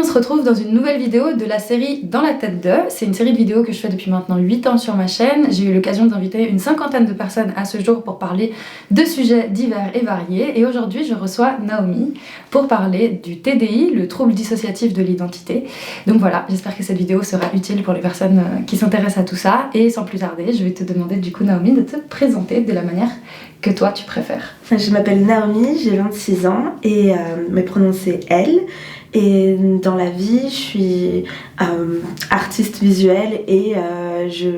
on se retrouve dans une nouvelle vidéo de la série Dans la tête de. C'est une série de vidéos que je fais depuis maintenant 8 ans sur ma chaîne. J'ai eu l'occasion d'inviter une 50aine de personnes à ce jour pour parler de sujets divers et variés. Et aujourd'hui, je reçois Naomi pour parler du TDI, le trouble dissociatif de l'identité. Donc voilà, j'espère que cette vidéo sera utile pour les personnes qui s'intéressent à tout ça. Et sans plus tarder, je vais te demander du coup, Naomi, de te présenter de la manière que toi tu préfères. Je m'appelle Naomi, j'ai 26 ans et mes pronoms c'est elle. Et dans la vie, je suis artiste visuelle et je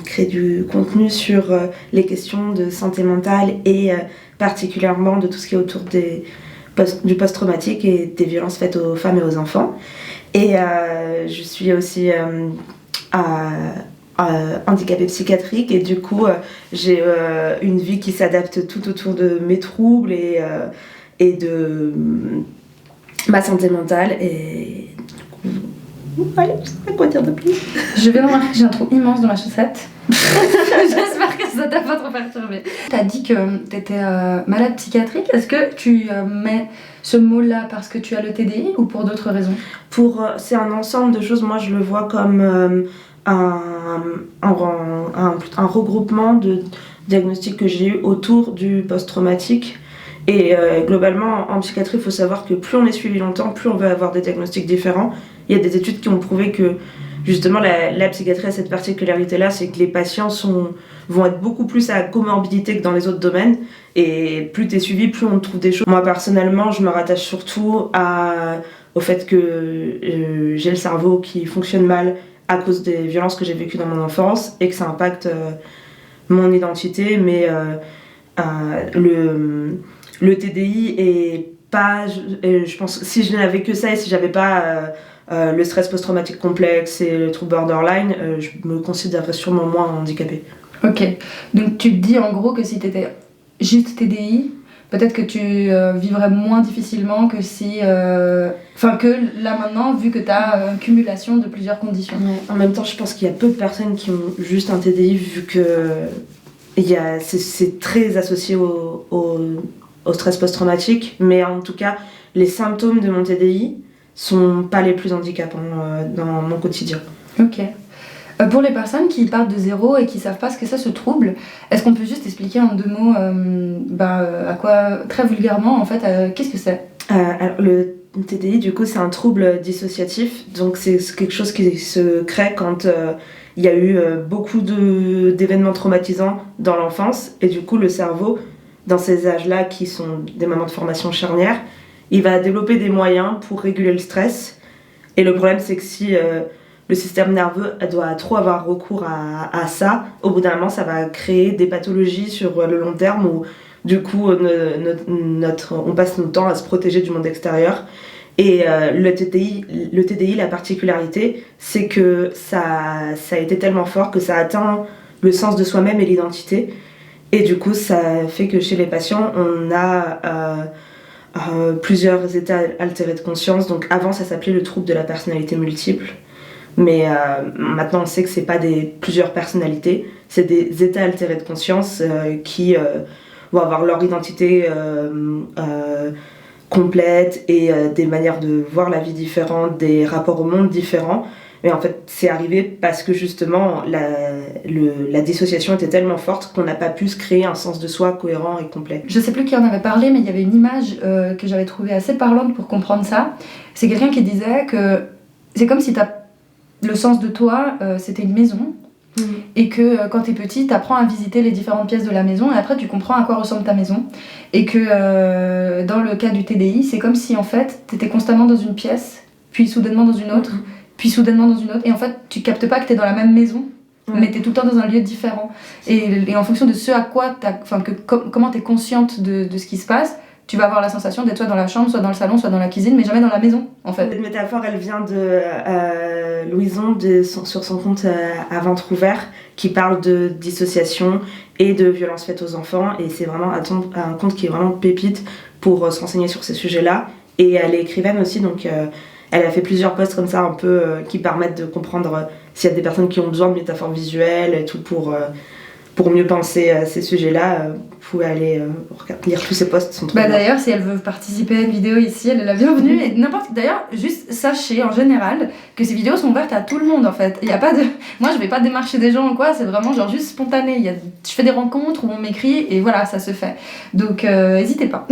crée du contenu sur les questions de santé mentale et particulièrement de tout ce qui est autour du post-traumatique et des violences faites aux femmes et aux enfants. Et je suis aussi handicapée psychiatrique et du coup j'ai une vie qui s'adapte tout autour de mes troubles et de ma santé mentale et voilà, je sais pas quoi dire de plus. Je viens de remarquer que j'ai un trou immense dans ma chaussette. J'espère que ça t'a pas trop perturbé. T'as dit que t'étais malade psychiatrique. Est-ce que tu mets ce mot-là parce que tu as le TDI ou pour d'autres raisons? C'est un ensemble de choses. Moi je le vois comme un regroupement de diagnostics que j'ai eu autour du post-traumatique. Et globalement, en psychiatrie, il faut savoir que plus on est suivi longtemps, plus on va avoir des diagnostics différents. Il y a des études qui ont prouvé que justement la psychiatrie a cette particularité-là, c'est que les patients vont être beaucoup plus à comorbidité que dans les autres domaines. Et plus tu es suivi, plus on trouve des choses. Moi, personnellement, je me rattache surtout au fait que j'ai le cerveau qui fonctionne mal à cause des violences que j'ai vécues dans mon enfance et que ça impacte mon identité. Mais le TDI est pas... Je pense que si je n'avais que ça et si j'avais pas le stress post-traumatique complexe et le trouble borderline, je me considérerais sûrement moins handicapée. Ok, donc tu te dis en gros que si t'étais juste TDI, peut-être que tu vivrais moins difficilement que si... Enfin que là maintenant, vu que t'as une cumulation de plusieurs conditions. Ouais. En même temps, je pense qu'il y a peu de personnes qui ont juste un TDI vu que c'est très associé au stress post-traumatique, mais en tout cas, les symptômes de mon TDI sont pas les plus handicapants dans mon quotidien. Ok. Pour les personnes qui partent de zéro et qui savent pas ce que c'est ce trouble, est-ce qu'on peut juste expliquer en 2 mots à quoi, très vulgairement en fait, qu'est-ce que c'est? Alors, le TDI, du coup, c'est un trouble dissociatif, donc c'est quelque chose qui se crée quand il y a eu beaucoup d'événements traumatisants dans l'enfance, et du coup, le cerveau, dans ces âges-là qui sont des moments de formation charnière, il va développer des moyens pour réguler le stress. Et le problème, c'est que si le système nerveux doit trop avoir recours à ça, au bout d'un moment, ça va créer des pathologies sur le long terme où, du coup, on passe notre temps à se protéger du monde extérieur. Et le TDI, la particularité, c'est que ça a été tellement fort que ça atteint le sens de soi-même et l'identité. Et du coup, ça fait que chez les patients, on a plusieurs états altérés de conscience. Donc avant, ça s'appelait le trouble de la personnalité multiple. Mais maintenant, on sait que c'est pas plusieurs personnalités, c'est des états altérés de conscience qui vont avoir leur identité complète et des manières de voir la vie différentes, des rapports au monde différents. Mais en fait, c'est arrivé parce que justement, la dissociation était tellement forte qu'on n'a pas pu se créer un sens de soi cohérent et complet. Je sais plus qui en avait parlé, mais il y avait une image que j'avais trouvée assez parlante pour comprendre ça. C'est quelqu'un qui disait que c'est comme si le sens de toi, c'était une maison. Et que quand t'es petit, t'apprends à visiter les différentes pièces de la maison et après tu comprends à quoi ressemble ta maison. Et que dans le cas du TDI, c'est comme si en fait t'étais constamment dans une pièce, puis soudainement dans une autre, puis soudainement dans une autre, et en fait tu captes pas que t'es dans la même maison, mais t'es tout le temps dans un lieu différent. Et en fonction de ce à quoi comment t'es consciente de ce qui se passe, tu vas avoir la sensation d'être soit dans la chambre, soit dans le salon, soit dans la cuisine, mais jamais dans la maison, en fait. Cette métaphore, elle vient de Louison, sur son compte À ventre ouvert, qui parle de dissociation et de violences faites aux enfants. Et c'est vraiment un compte qui est vraiment pépite pour se renseigner sur ces sujets-là. Et elle est écrivaine aussi, donc elle a fait plusieurs posts comme ça, un peu qui permettent de comprendre s'il y a des personnes qui ont besoin de métaphores visuelles et tout pour mieux penser à ces sujets-là. pouvez aller lire tous ces posts, sont trop bien. D'ailleurs, si elle veut participer à une vidéo ici, elle est la bienvenue. Et d'ailleurs, juste sachez en général que ces vidéos sont ouvertes à tout le monde en fait. Il y a pas de... Moi, je vais pas démarcher des gens ou quoi, c'est vraiment genre juste spontané. Je fais des rencontres où on m'écrit et voilà, ça se fait. Donc, n'hésitez pas.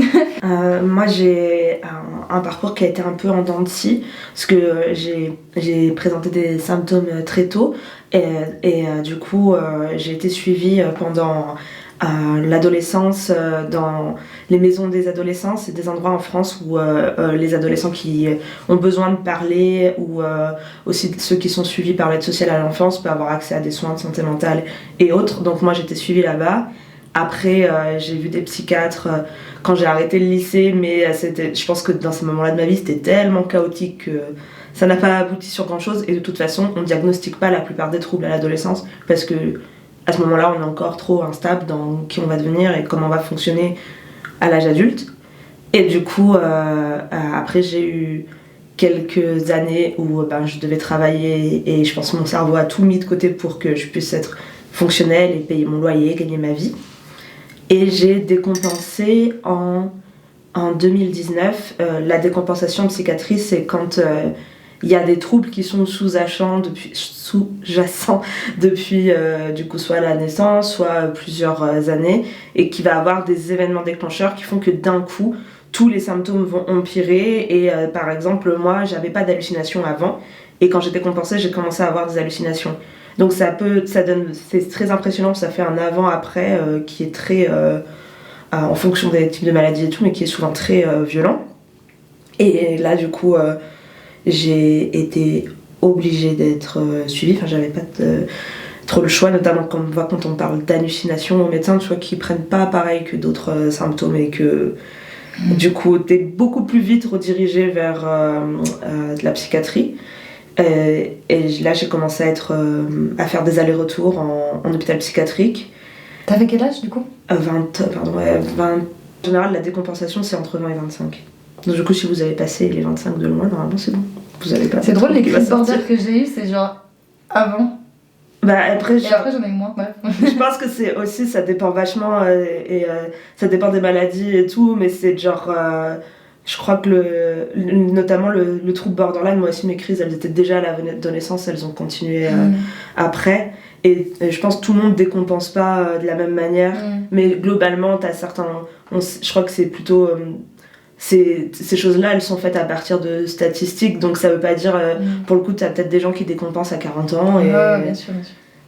Moi, j'ai un parcours qui a été un peu en dents de scie, parce que j'ai présenté des symptômes très tôt. Et du coup, j'ai été suivie pendant l'adolescence dans les maisons des adolescents. C'est des endroits en France où les adolescents qui ont besoin de parler ou aussi ceux qui sont suivis par l'aide sociale à l'enfance peuvent avoir accès à des soins de santé mentale et autres. Donc moi, j'étais suivie là-bas. Après, j'ai vu des psychiatres quand j'ai arrêté le lycée, mais je pense que dans ces moments-là de ma vie, c'était tellement chaotique que ça n'a pas abouti sur grand-chose. Et de toute façon, on ne diagnostique pas la plupart des troubles à l'adolescence parce que à ce moment-là, on est encore trop instable dans qui on va devenir et comment on va fonctionner à l'âge adulte. Et du coup, après, j'ai eu quelques années où je devais travailler et je pense que mon cerveau a tout mis de côté pour que je puisse être fonctionnelle et payer mon loyer, gagner ma vie. Et j'ai décompensé en 2019. La décompensation en psychiatrie, c'est quand il y a des troubles qui sont sous-jacents depuis du coup soit la naissance, soit plusieurs années, et qui va avoir des événements déclencheurs qui font que d'un coup, tous les symptômes vont empirer. Et par exemple, moi, j'avais pas d'hallucinations avant, et quand j'ai décompensé, j'ai commencé à avoir des hallucinations. Donc c'est très impressionnant, ça fait un avant-après qui est très, en fonction des types de maladies et tout, mais qui est souvent très violent. Et là, du coup, j'ai été obligée d'être suivie, enfin j'avais pas trop le choix, notamment quand on parle d'hallucinations aux médecins, tu vois, qui prennent pas pareil que d'autres symptômes et que du coup t'es beaucoup plus vite redirigée vers de la psychiatrie. Et là j'ai commencé à faire des allers-retours en hôpital psychiatrique. T'avais quel âge du coup 20. En général la décompensation c'est entre 20 et 25. Donc du coup si vous avez passé les 25 de loin, normalement c'est bon. Vous avez pas. C'est drôle, les crises border que j'ai eu, c'est genre avant. Après j'en ai eu moins, bref. Je pense que c'est aussi, ça dépend vachement ça dépend des maladies et tout, mais c'est genre je crois que notamment le trouble borderline, moi aussi mes crises elles étaient déjà à l'adolescence, elles ont continué après, et je pense que tout le monde décompense pas de la même manière, mais globalement t'as certains, je crois que c'est plutôt ces choses-là, elles sont faites à partir de statistiques, donc ça veut pas dire pour le coup t'as peut-être des gens qui décompensent à 40 ans et bien sûr.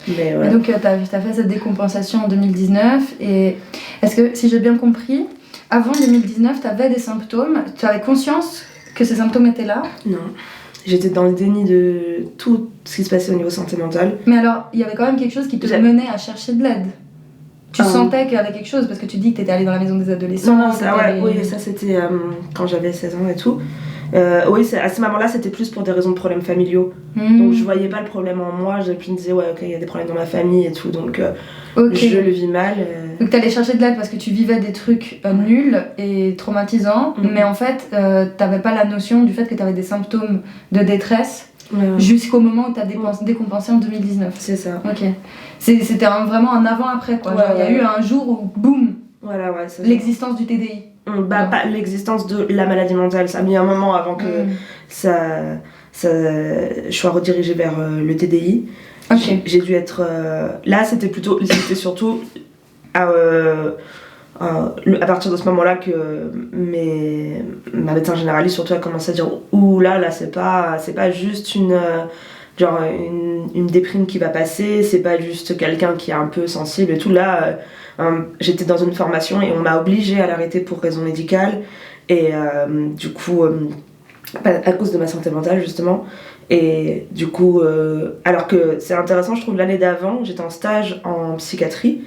Mais voilà. Et donc t'as fait cette décompensation en 2019, et est-ce que, si j'ai bien compris, avant 2019 t'avais des symptômes, tu avais conscience que ces symptômes étaient là? Non, j'étais dans le déni de tout ce qui se passait au niveau santé mentale. Mais alors, il y avait quand même quelque chose qui te menait à chercher de l'aide? Tu sentais qu'il y avait quelque chose, parce que tu dis que t'étais allée dans la maison des adolescents. Non, oui, ça c'était quand j'avais 16 ans et tout. Oui, à ce moment-là, c'était plus pour des raisons de problèmes familiaux. Donc je voyais pas le problème en moi, je me disais, ouais, ok, il y a des problèmes dans ma famille et tout, donc je le vis mal. Donc t'allais chercher de l'aide parce que tu vivais des trucs nuls et traumatisants, mais en fait, t'avais pas la notion du fait que t'avais des symptômes de détresse. Jusqu'au moment où t'as décompensé en 2019. C'est ça. Ok. C'était vraiment un avant-après, quoi. Il y a eu un jour où, boum, voilà, l'existence du TDI. Pas l'existence de la maladie mentale. Ça a mis un moment avant que je sois redirigée vers le TDI. Okay. J'ai dû être... Là, c'était surtout... à partir de ce moment-là que ma médecin généraliste surtout a commencé à dire ouh là c'est pas juste une déprime qui va passer, c'est pas juste quelqu'un qui est un peu sensible et tout. Là j'étais dans une formation et on m'a obligée à l'arrêter pour raison médicale, et du coup à cause de ma santé mentale justement. Et du coup alors que c'est intéressant, je trouve, l'année d'avant j'étais en stage en psychiatrie.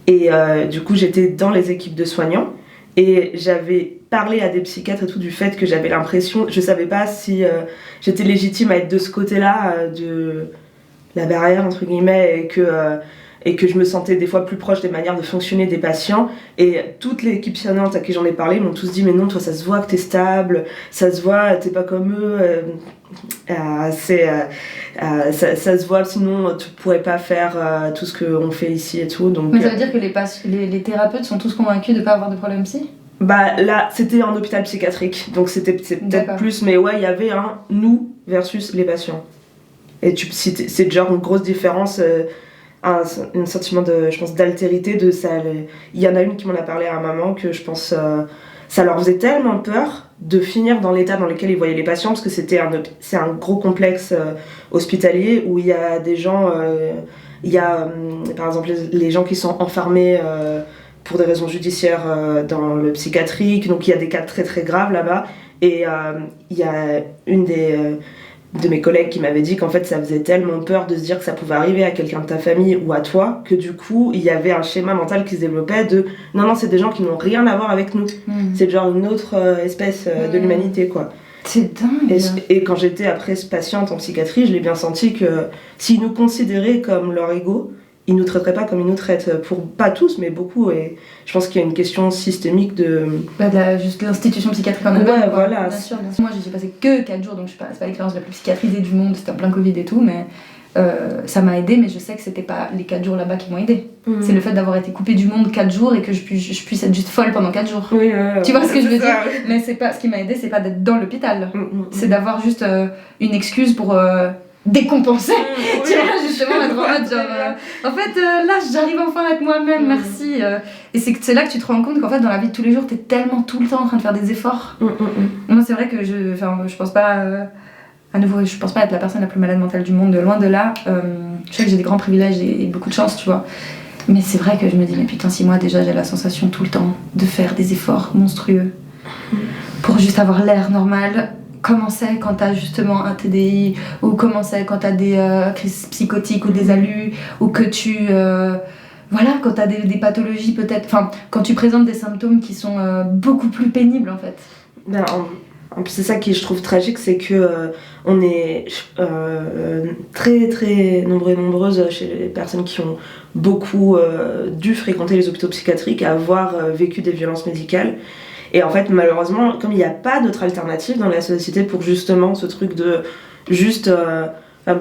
Et du coup j'étais dans les équipes de soignants et j'avais parlé à des psychiatres et tout du fait que j'avais l'impression, je savais pas si j'étais légitime à être de ce côté-là de la barrière entre guillemets, et que et que je me sentais des fois plus proche des manières de fonctionner des patients. Et toute l'équipe soignante à qui j'en ai parlé m'ont tous dit mais non, toi ça se voit que t'es stable, ça se voit, t'es pas comme eux, ça se voit, sinon tu pourrais pas faire tout ce qu'on fait ici et tout. Donc, mais ça veut dire que les thérapeutes sont tous convaincus de pas avoir de problème psy? Bah là, c'était un hôpital psychiatrique, donc c'est peut-être plus, mais ouais, il y avait un nous versus les patients. Et c'est genre une grosse différence, un sentiment de, je pense, d'altérité de ça. Il y en a une qui m'en a parlé à ma maman que je pense ça leur faisait tellement peur de finir dans l'état dans lequel ils voyaient les patients, parce que c'est un gros complexe hospitalier où il y a des gens, il y a par exemple les gens qui sont enfermés pour des raisons judiciaires dans le psychiatrique, donc il y a des cas très très graves là-bas, et il y a une de mes collègues qui m'avait dit qu'en fait ça faisait tellement peur de se dire que ça pouvait arriver à quelqu'un de ta famille ou à toi, que du coup il y avait un schéma mental qui se développait de non c'est des gens qui n'ont rien à voir avec nous, c'est genre une autre espèce de l'humanité quoi. C'est dingue. Et quand j'étais après patiente en psychiatrie, je l'ai bien senti que s'ils nous considéraient comme leur ego, ils nous traiteraient pas comme ils nous traitent, pour pas tous mais beaucoup, et je pense qu'il y a une question systémique de juste l'institution psychiatrique en elle-même. Ouais, voilà. Bien sûr. Moi j'ai passé que 4 jours, donc c'est pas l'expérience la plus psychiatrisée du monde, c'était en plein Covid et tout, mais ça m'a aidé, mais je sais que c'était pas les 4 jours là-bas qui m'ont aidé. C'est le fait d'avoir été coupée du monde 4 jours et que je puisse être juste folle pendant 4 jours. Oui, tu vois ce que je veux dire? Oui. Mais c'est pas, ce qui m'a aidé, c'est pas d'être dans l'hôpital, c'est d'avoir juste une excuse pour décompenser. Tu vois, justement, être en mode genre en fait là j'arrive enfin à être moi-même, merci. Et c'est là que tu te rends compte qu'en fait dans la vie de tous les jours t'es tellement tout le temps en train de faire des efforts. Moi c'est vrai que je pense pas à nouveau, je pense pas être la personne la plus malade mentale du monde, loin de là. Je sais que j'ai des grands privilèges et beaucoup de chance, tu vois, mais c'est vrai que je me dis mais putain, si moi déjà j'ai la sensation tout le temps de faire des efforts monstrueux pour juste avoir l'air normal, comment c'est quand t'as justement un TDI, ou comment c'est quand t'as des crises psychotiques ou des ALU, ou que tu voilà, quand t'as des pathologies peut-être, enfin quand tu présentes des symptômes qui sont beaucoup plus pénibles en fait. Ben, en plus c'est ça qui je trouve tragique, c'est que on est très très nombreuses chez les personnes qui ont beaucoup dû fréquenter les hôpitaux psychiatriques à avoir vécu des violences médicales. Et en fait, malheureusement, comme il n'y a pas d'autre alternative dans la société pour justement ce truc de juste...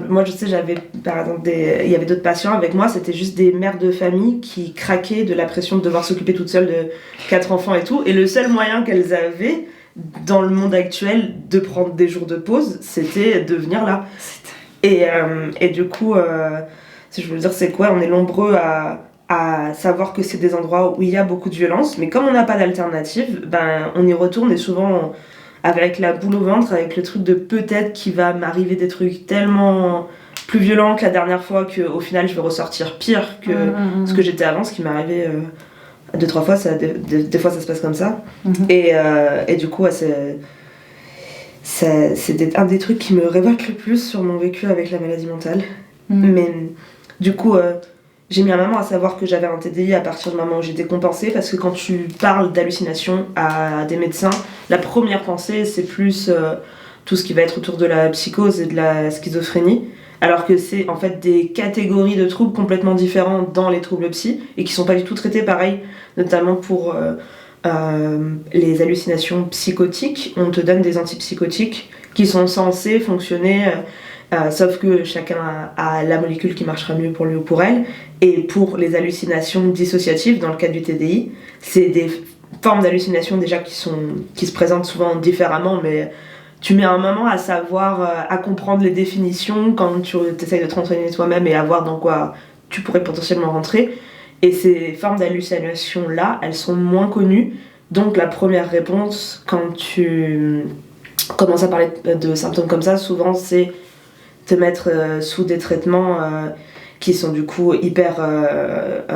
moi, je sais, j'avais, par exemple, il y avait d'autres patients avec moi, c'était juste des mères de famille qui craquaient de la pression de devoir s'occuper toute seule de 4 enfants et tout. Et le seul moyen qu'elles avaient, dans le monde actuel, de prendre des jours de pause, c'était de venir là. Et du coup, si je veux dire, c'est quoi? On est nombreux à savoir que c'est des endroits où il y a beaucoup de violence, mais comme on n'a pas d'alternative, ben on y retourne, et souvent avec la boule au ventre, avec le truc de peut-être qu'il va m'arriver des trucs tellement plus violents que la dernière fois, qu'au final je vais ressortir pire que ce que j'étais avant, ce qui m'est arrivé 2-3 fois, des fois ça se passe comme ça. Et du coup ouais, c'est un des trucs qui me révolte le plus sur mon vécu avec la maladie mentale. Mais du coup j'ai mis un moment à savoir que j'avais un TDI à partir du moment où j'étais compensée, parce que quand tu parles d'hallucination à des médecins, la première pensée c'est plus tout ce qui va être autour de la psychose et de la schizophrénie, alors que c'est en fait des catégories de troubles complètement différents dans les troubles psy et qui sont pas du tout traités pareil, notamment pour les hallucinations psychotiques. On te donne des antipsychotiques qui sont censés fonctionner sauf que chacun a la molécule qui marchera mieux pour lui ou pour elle. Et pour les hallucinations dissociatives, dans le cas du TDI, c'est des formes d'hallucinations déjà qui se présentent souvent différemment, mais tu mets un moment à savoir, à comprendre les définitions quand tu essayes de te renseigner toi-même et à voir dans quoi tu pourrais potentiellement rentrer. Et ces formes d'hallucination-là, elles sont moins connues. Donc la première réponse, quand tu commences à parler de symptômes comme ça, souvent c'est te mettre sous des traitements qui sont du coup hyper,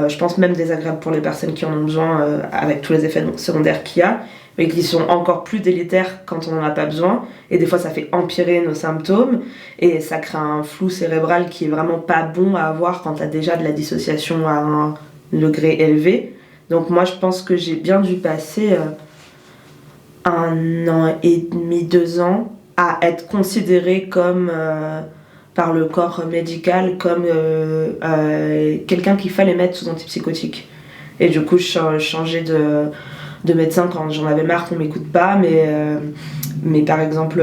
je pense même désagréables pour les personnes qui en ont besoin, avec tous les effets secondaires qu'il y a, mais qui sont encore plus délétères quand on n'en a pas besoin, et des fois ça fait empirer nos symptômes, et ça crée un flou cérébral qui est vraiment pas bon à avoir quand t'as déjà de la dissociation à un degré élevé. Donc moi je pense que j'ai bien dû passer 1 an et demi, 2 ans à être considérée comme par le corps médical comme quelqu'un qu'il fallait mettre sous antipsychotique. Et du coup, je changeais de médecin quand j'en avais marre qu'on m'écoute pas, mais par exemple,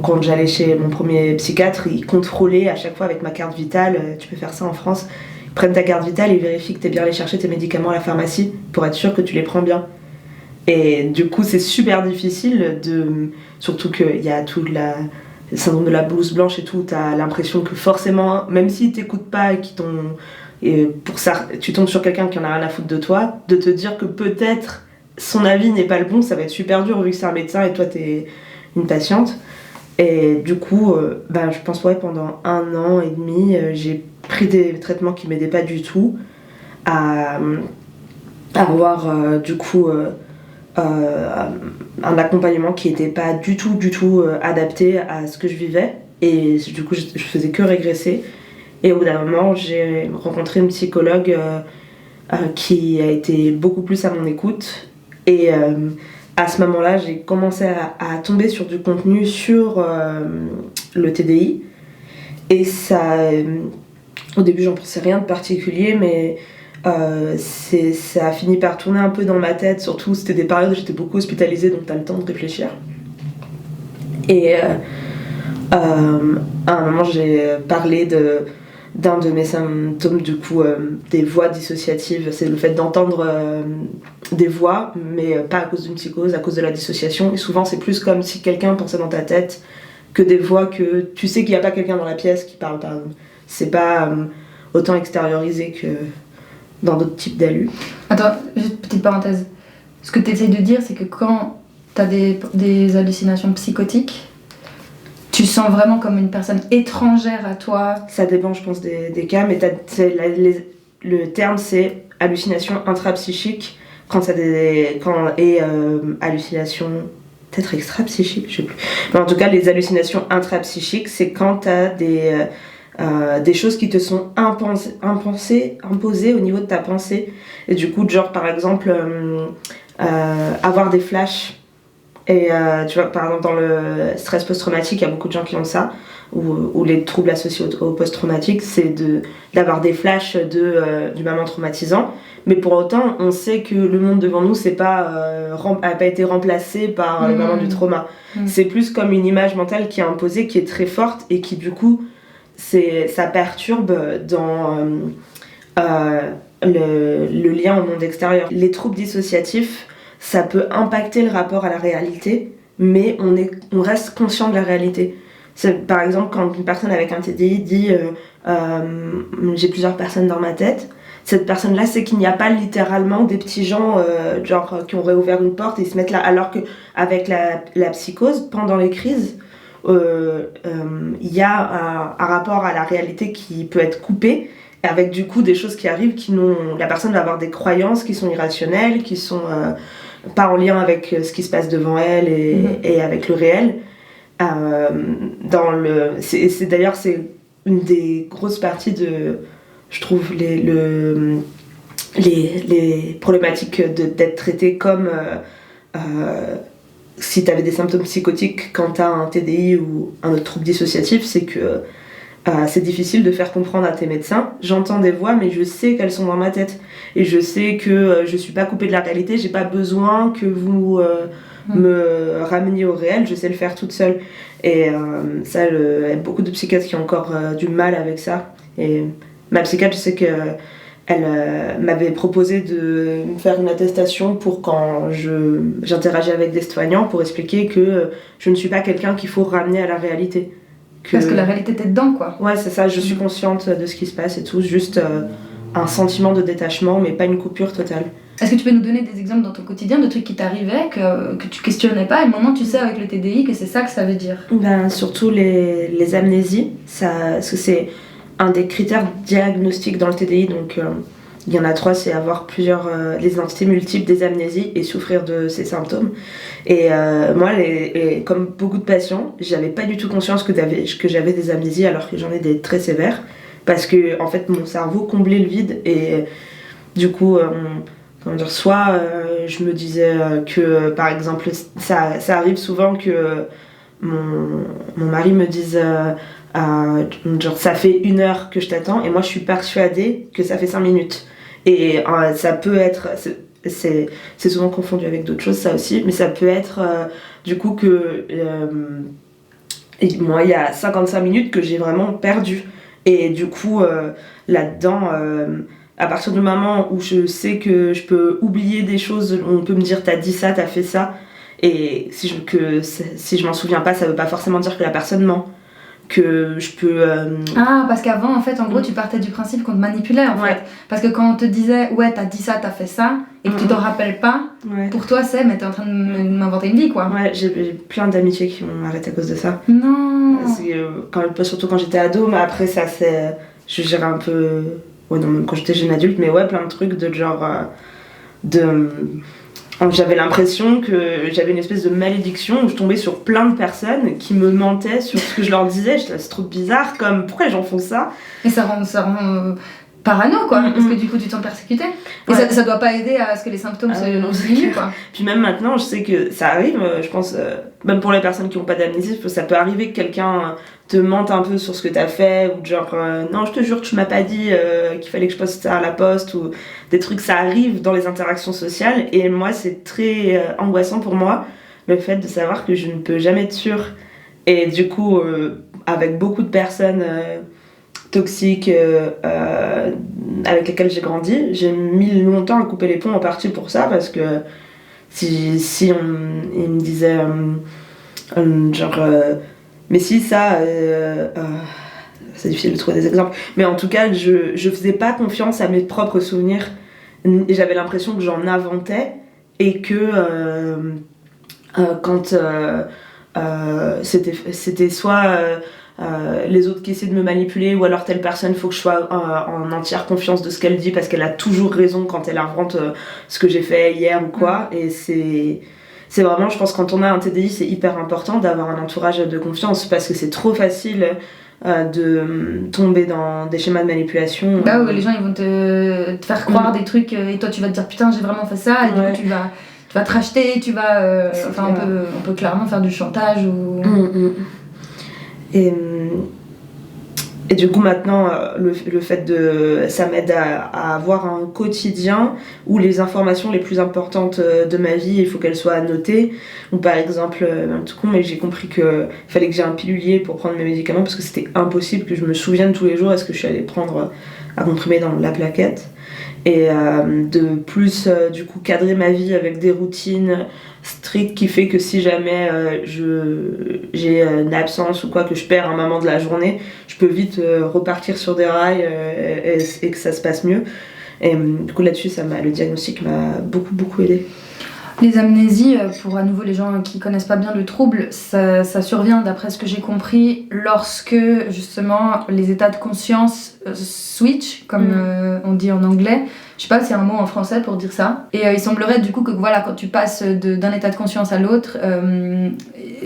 quand j'allais chez mon premier psychiatre, il contrôlait à chaque fois avec ma carte vitale, tu peux faire ça en France, ils prennent ta carte vitale et ils vérifient que tu es bien allé chercher tes médicaments à la pharmacie pour être sûr que tu les prends bien. Et du coup, c'est super difficile, surtout qu'il y a tout le syndrome de la blouse blanche et tout, t'as l'impression que forcément, même s'ils t'écoutent pas et pour ça, tu tombes sur quelqu'un qui en a rien à foutre de toi, de te dire que peut-être son avis n'est pas le bon, ça va être super dur vu que c'est un médecin et toi t'es une patiente. Et du coup, je pense pendant 1 an et demi, j'ai pris des traitements qui m'aidaient pas du tout à avoir du coup un accompagnement qui était pas du tout adapté à ce que je vivais. Et du coup, je faisais que régresser. Et au bout d'un moment, j'ai rencontré une psychologue qui a été beaucoup plus à mon écoute. Et à ce moment-là, j'ai commencé à tomber sur du contenu sur le TDI. Et ça, au début, j'en pensais rien de particulier, mais ça a fini par tourner un peu dans ma tête. Surtout, c'était des périodes où j'étais beaucoup hospitalisée, donc t'as le temps de réfléchir. Et à un moment, j'ai parlé d'un de mes symptômes, du coup, des voix dissociatives. C'est le fait d'entendre des voix, mais pas à cause d'une psychose, à cause de la dissociation. Et souvent, c'est plus comme si quelqu'un pensait dans ta tête que des voix que tu sais qu'il n'y a pas quelqu'un dans la pièce qui parle. C'est pas autant extériorisé que dans d'autres types d'ALU. Attends, juste une petite parenthèse. Ce que tu essayes de dire, c'est que quand tu as des hallucinations psychotiques, tu sens vraiment comme une personne étrangère à toi. Ça dépend, je pense, des cas, mais le terme, c'est hallucination intrapsychique. Hallucination peut-être extrapsychique, je sais plus. Mais en tout cas, les hallucinations intrapsychiques, c'est quand tu as des choses qui te sont imposées au niveau de ta pensée. Et du coup, genre par exemple, avoir des flashs. Et tu vois, par exemple, dans le stress post-traumatique, il y a beaucoup de gens qui ont ça, ou les troubles associés au post-traumatique, c'est d'avoir des flashs du moment traumatisant. Mais pour autant, on sait que le monde devant nous n'a pas été remplacé par le moment du trauma. C'est plus comme une image mentale qui est imposée, qui est très forte, et qui du coup, ça perturbe dans le lien au monde extérieur. Les troubles dissociatifs, ça peut impacter le rapport à la réalité, mais on reste conscient de la réalité. Par exemple, quand une personne avec un TDI dit j'ai plusieurs personnes dans ma tête, cette personne-là sait qu'il n'y a pas littéralement des petits gens qui auraient ouvert une porte et se mettent là, alors qu'avec la psychose, pendant les crises, il y a un rapport à la réalité qui peut être coupé, avec du coup des choses qui arrivent la personne va avoir des croyances qui sont irrationnelles, qui sont pas en lien avec ce qui se passe devant elle et avec le réel. D'ailleurs, c'est une des grosses parties je trouve, les problématiques d'être traité comme si tu avais des symptômes psychotiques quand tu as un TDI ou un autre trouble dissociatif, c'est que c'est difficile de faire comprendre à tes médecins. J'entends des voix, mais je sais qu'elles sont dans ma tête. Et je sais que je suis pas coupée de la réalité, j'ai pas besoin que vous me rameniez au réel, je sais le faire toute seule. Et il y a beaucoup de psychiatres qui ont encore du mal avec ça. Et ma psychiatre, je sais qu'elle m'avait proposé de me faire une attestation pour quand j'interagis avec des soignants, pour expliquer que je ne suis pas quelqu'un qu'il faut ramener à la réalité. Parce que la réalité t'es dedans, quoi. Ouais, c'est ça, je suis consciente de ce qui se passe et tout, juste un sentiment de détachement, mais pas une coupure totale. Est-ce que tu peux nous donner des exemples dans ton quotidien de trucs qui t'arrivaient, que tu questionnais pas, et maintenant tu sais avec le TDI que c'est ça que ça veut dire? Surtout les amnésies, parce que c'est un des critères diagnostiques dans le TDI, donc il y en a 3, c'est avoir les identités multiples des amnésies et souffrir de ces symptômes. Et moi, comme beaucoup de patients, j'avais pas du tout conscience que j'avais des amnésies alors que j'en ai des très sévères, parce que en fait mon cerveau comblait le vide et du coup soit je me disais que par exemple ça arrive souvent que mon mari me dise genre ça fait 1 heure que je t'attends et moi je suis persuadée que ça fait 5 minutes. Et ça peut être, c'est souvent confondu avec d'autres choses ça aussi, mais ça peut être du coup que moi il y a 55 minutes que j'ai vraiment perdu. Et du coup là-dedans, à partir du moment où je sais que je peux oublier des choses, on peut me dire t'as dit ça, t'as fait ça, et si je m'en souviens pas, ça veut pas forcément dire que la personne ment. Que je peux... Ah, parce qu'avant, en fait, en gros, tu partais du principe qu'on te manipulait, en fait. Parce que quand on te disait, ouais, t'as dit ça, t'as fait ça, et que tu t'en rappelles pas, pour toi, c'est, mais t'es en train de m'inventer une vie, quoi. Ouais, j'ai plein d'amitiés qui m'ont arrêté à cause de ça. Non. Surtout quand j'étais ado, mais après, ça, c'est... Je gérais un peu... Ouais, non, même quand j'étais jeune adulte, mais ouais, plein de trucs de genre... J'avais l'impression que j'avais une espèce de malédiction où je tombais sur plein de personnes qui me mentaient sur ce que je leur disais. C'est trop bizarre, comme pourquoi les gens font ça? Et ça rend parano, quoi, parce que du coup tu t'en persécutais. Et ça doit pas aider à ce que les symptômes se diminuent, quoi. Puis même maintenant, je sais que ça arrive, je pense, même pour les personnes qui n'ont pas d'amnésie, ça peut arriver que quelqu'un te mente un peu sur ce que t'as fait, ou genre, non, je te jure, tu m'as pas dit qu'il fallait que je poste ça à la poste, ou des trucs, ça arrive dans les interactions sociales, et moi, c'est très angoissant pour moi, le fait de savoir que je ne peux jamais être sûre. Et du coup, avec beaucoup de personnes toxiques avec lesquelles j'ai grandi, j'ai mis longtemps à couper les ponts en partie pour ça, parce que il me disait genre mais si ça c'est difficile de trouver des exemples, mais en tout cas je faisais pas confiance à mes propres souvenirs et j'avais l'impression que j'en inventais et que quand c'était soit les autres qui essaient de me manipuler, ou alors telle personne, faut que je sois en entière confiance de ce qu'elle dit parce qu'elle a toujours raison quand elle invente ce que j'ai fait hier ou quoi. Et c'est vraiment, je pense, quand on a un TDI, c'est hyper important d'avoir un entourage de confiance, parce que c'est trop facile de tomber dans des schémas de manipulation. Bah ouais, les gens ils vont te faire croire des trucs et toi tu vas te dire putain j'ai vraiment fait ça, et du coup tu vas te racheter, tu vas on peut clairement faire du chantage ou... Et du coup maintenant le fait ça m'aide à avoir un quotidien où les informations les plus importantes de ma vie, il faut qu'elles soient notées. Ou par exemple, un tout con, mais j'ai compris qu'il fallait que j'ai un pilulier pour prendre mes médicaments, parce que c'était impossible que je me souvienne tous les jours est-ce que je suis allée prendre un comprimé dans la plaquette. Et de plus du coup cadrer ma vie avec des routines strictes, qui fait que si jamais j'ai une absence ou quoi, que je perds un moment de la journée, je peux vite repartir sur des rails et que ça se passe mieux. Et du coup là-dessus le diagnostic m'a beaucoup aidé. Les amnésies, pour à nouveau les gens qui connaissent pas bien le trouble, ça survient, d'après ce que j'ai compris, lorsque justement les états de conscience switch, comme on dit en anglais. Je sais pas s'il y a un mot en français pour dire ça. Et il semblerait du coup que voilà, quand tu passes d'un état de conscience à l'autre,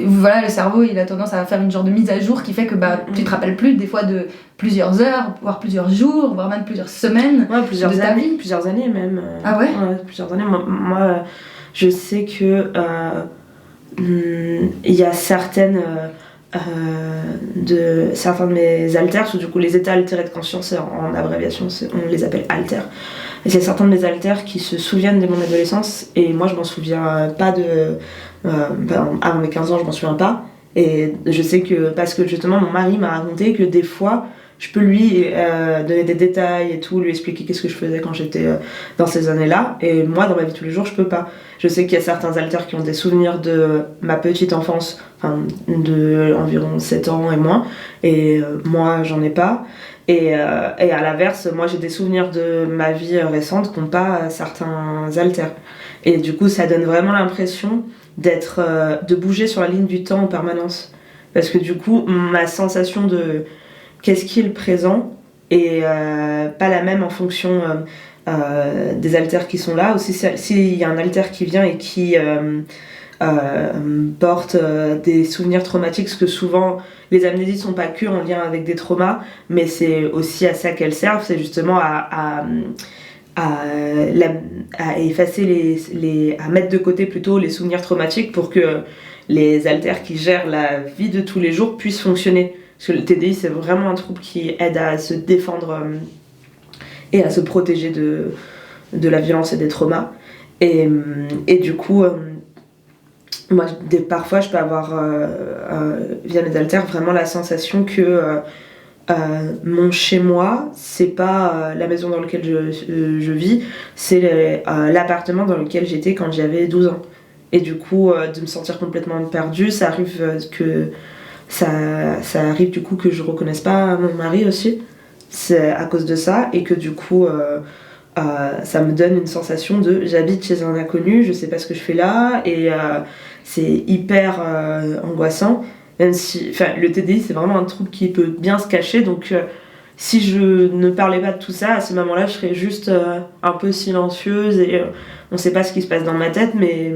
voilà, le cerveau il a tendance à faire une genre de mise à jour qui fait que tu te rappelles plus des fois de plusieurs heures, voire plusieurs jours, voire même plusieurs semaines de ta vie. Plusieurs années même. Ah ouais, plusieurs années. Moi je sais que il y a certains de mes alters, ou du coup les états altérés de conscience, en abréviation on les appelle alters. Et c'est certains de mes alters qui se souviennent de mon adolescence, et moi je m'en souviens pas avant mes 15 ans, je m'en souviens pas. Et je sais que, parce que justement mon mari m'a raconté que des fois je peux lui donner des détails et tout, lui expliquer qu'est-ce que je faisais quand j'étais dans ces années-là, et moi dans ma vie tous les jours je peux pas. Je sais qu'il y a certains alters qui ont des souvenirs de ma petite enfance, de environ 7 ans et moins, et moi j'en ai pas. Et à l'inverse, moi j'ai des souvenirs de ma vie récente qu'ont pas certains alters. Et du coup ça donne vraiment l'impression de bouger sur la ligne du temps en permanence. Parce que du coup ma sensation de qu'est-ce qui est le présent est pas la même en fonction des alters qui sont là. Aussi s'il y a un alter qui vient et qui porte des souvenirs traumatiques, parce que souvent les amnésies ne sont pas que en lien avec des traumas, mais c'est aussi à ça qu'elles servent, c'est justement à effacer à mettre de côté plutôt les souvenirs traumatiques, pour que les alters qui gèrent la vie de tous les jours puissent fonctionner. parce que le TDI c'est vraiment un trouble qui aide à se défendre et à se protéger de la violence et des traumas. Et du coup, moi, parfois, je peux avoir, via mes haltères, vraiment la sensation que mon chez-moi, c'est pas la maison dans laquelle je vis, c'est l'appartement dans lequel j'étais quand j'avais 12 ans. Et du coup, de me sentir complètement perdue, ça arrive ça arrive du coup que je reconnaisse pas mon mari aussi. C'est à cause de ça, et que du coup ça me donne une sensation de j'habite chez un inconnu, je sais pas ce que je fais là, et c'est hyper angoissant, même si le TDI c'est vraiment un trouble qui peut bien se cacher, donc si je ne parlais pas de tout ça, à ce moment-là je serais juste un peu silencieuse et on sait pas ce qui se passe dans ma tête, mais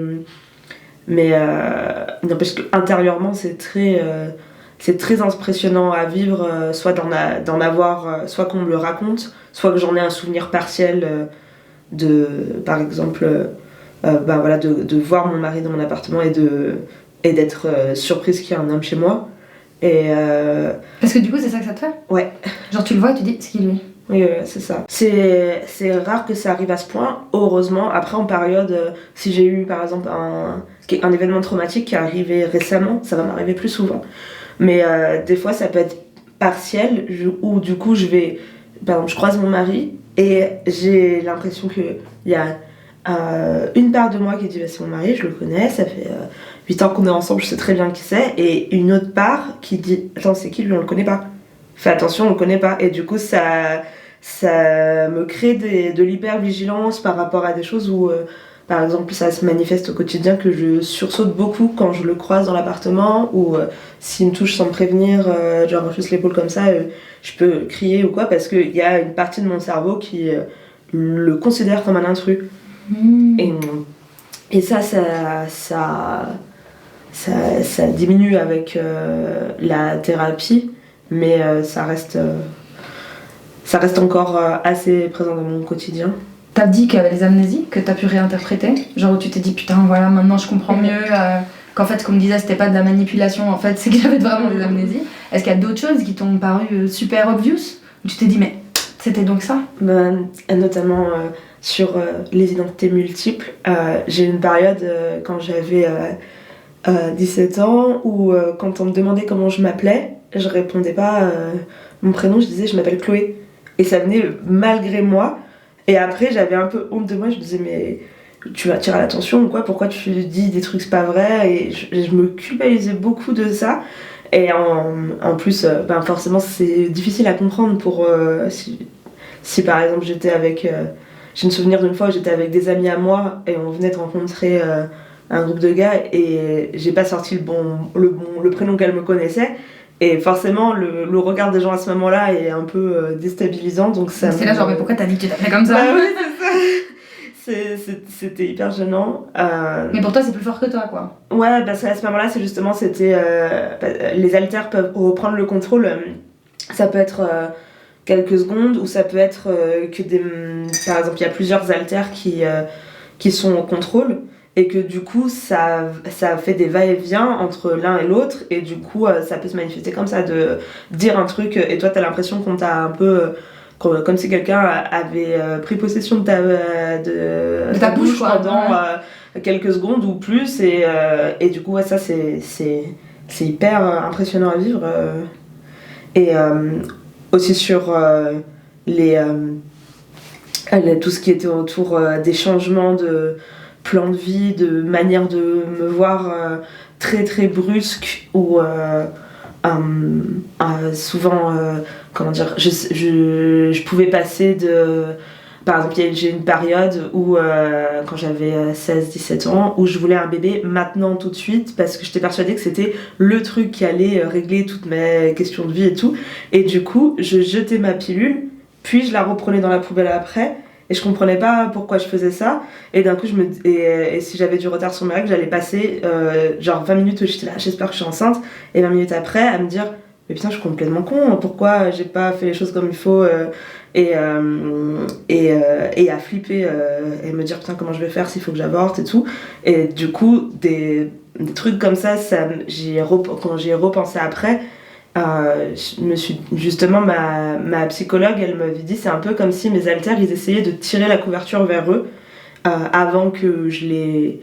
n'empêche qu'intérieurement c'est très impressionnant à vivre, soit d'en avoir, soit qu'on me le raconte, soit que j'en ai un souvenir partiel par exemple, de voir mon mari dans mon appartement et d'être surprise qu'il y a un homme chez moi. Parce que du coup, c'est ça que ça te fait ? Ouais. Genre, tu le vois et tu dis, c'est qui lui ? Oui, c'est ça. C'est rare que ça arrive à ce point, heureusement. Après, en période, si j'ai eu par exemple un événement traumatique qui est arrivé récemment, ça va m'arriver plus souvent. Mais des fois, ça peut être partiel, où du coup, par exemple, je croise mon mari et j'ai l'impression qu'il y a une part de moi qui dit c'est mon mari, je le connais, ça fait 8 ans qu'on est ensemble, je sais très bien qui c'est, et une autre part qui dit attends, c'est qui lui, on le connaît pas. Fais attention, on le connaît pas. Et du coup, ça me crée de l'hypervigilance par rapport à des choses où, par exemple, ça se manifeste au quotidien, que je sursaute beaucoup quand je le croise dans l'appartement, ou s'il me touche sans me prévenir, genre juste l'épaule comme ça, je peux crier ou quoi, parce qu'il y a une partie de mon cerveau qui le considère comme un intrus. Et ça diminue avec la thérapie, mais ça reste encore assez présent dans mon quotidien. T'as dit qu'avec les amnésies, que t'as pu réinterpréter, genre où tu t'es dit putain voilà maintenant je comprends mieux, qu'en fait comme on disait c'était pas de la manipulation, en fait c'est qu'il y avait vraiment des amnésies. Est-ce qu'il y a d'autres choses qui t'ont paru super obvious, où tu t'es dit mais c'était donc ça? Notamment sur les identités multiples. J'ai eu une période quand j'avais 17 ans où quand on me demandait comment je m'appelais, je répondais pas mon prénom, je disais je m'appelle Chloé, et ça venait malgré moi. Et après j'avais un peu honte de moi, je me disais mais tu attires l'attention ou quoi, pourquoi tu dis des trucs c'est pas vrai, et je me culpabilisais beaucoup de ça. Et en plus forcément c'est difficile à comprendre pour si par exemple j'étais avec j'ai le souvenir d'une fois où j'étais avec des amis à moi et on venait de rencontrer un groupe de gars, et j'ai pas sorti le prénom qu'elle me connaissait, et forcément le regard des gens à ce moment-là est un peu déstabilisant, donc ça c'est là genre mais pourquoi t'as dit que tu t'appelais comme ça? Bah oui, c'est ça. C'était hyper gênant. Mais pour toi c'est plus fort que toi quoi. Ouais, parce qu'à ce moment-là c'était les haltères peuvent reprendre le contrôle, ça peut être quelques secondes, ou ça peut être que par exemple il y a plusieurs haltères qui sont au contrôle, et que du coup ça fait des va-et-vient entre l'un et l'autre, et du coup ça peut se manifester comme ça, de dire un truc et toi t'as l'impression qu'on t'a un peu comme si quelqu'un avait pris possession de ta bouche pendant quelques secondes ou plus, et du coup ouais, ça c'est hyper impressionnant à vivre, et aussi sur tout ce qui était autour des changements de plan de vie, de manière de me voir très très brusque, ou souvent comment dire, je pouvais passer de, par exemple j'ai une période où quand j'avais 16-17 ans où je voulais un bébé maintenant tout de suite, parce que j'étais persuadée que c'était le truc qui allait régler toutes mes questions de vie et tout, et du coup je jetais ma pilule puis je la reprenais dans la poubelle après, et je comprenais pas pourquoi je faisais ça, et d'un coup et si j'avais du retard sur mes règles, j'allais passer genre 20 minutes où j'étais là j'espère que je suis enceinte, et 20 minutes après à me dire mais putain je suis complètement con, pourquoi j'ai pas fait les choses comme il faut, et à flipper et me dire putain comment je vais faire s'il faut que j'avorte et tout. Et du coup des trucs comme ça, quand j'y ai repensé après, justement, ma psychologue, elle m'avait dit, c'est un peu comme si mes haltères, ils essayaient de tirer la couverture vers eux avant que j'ai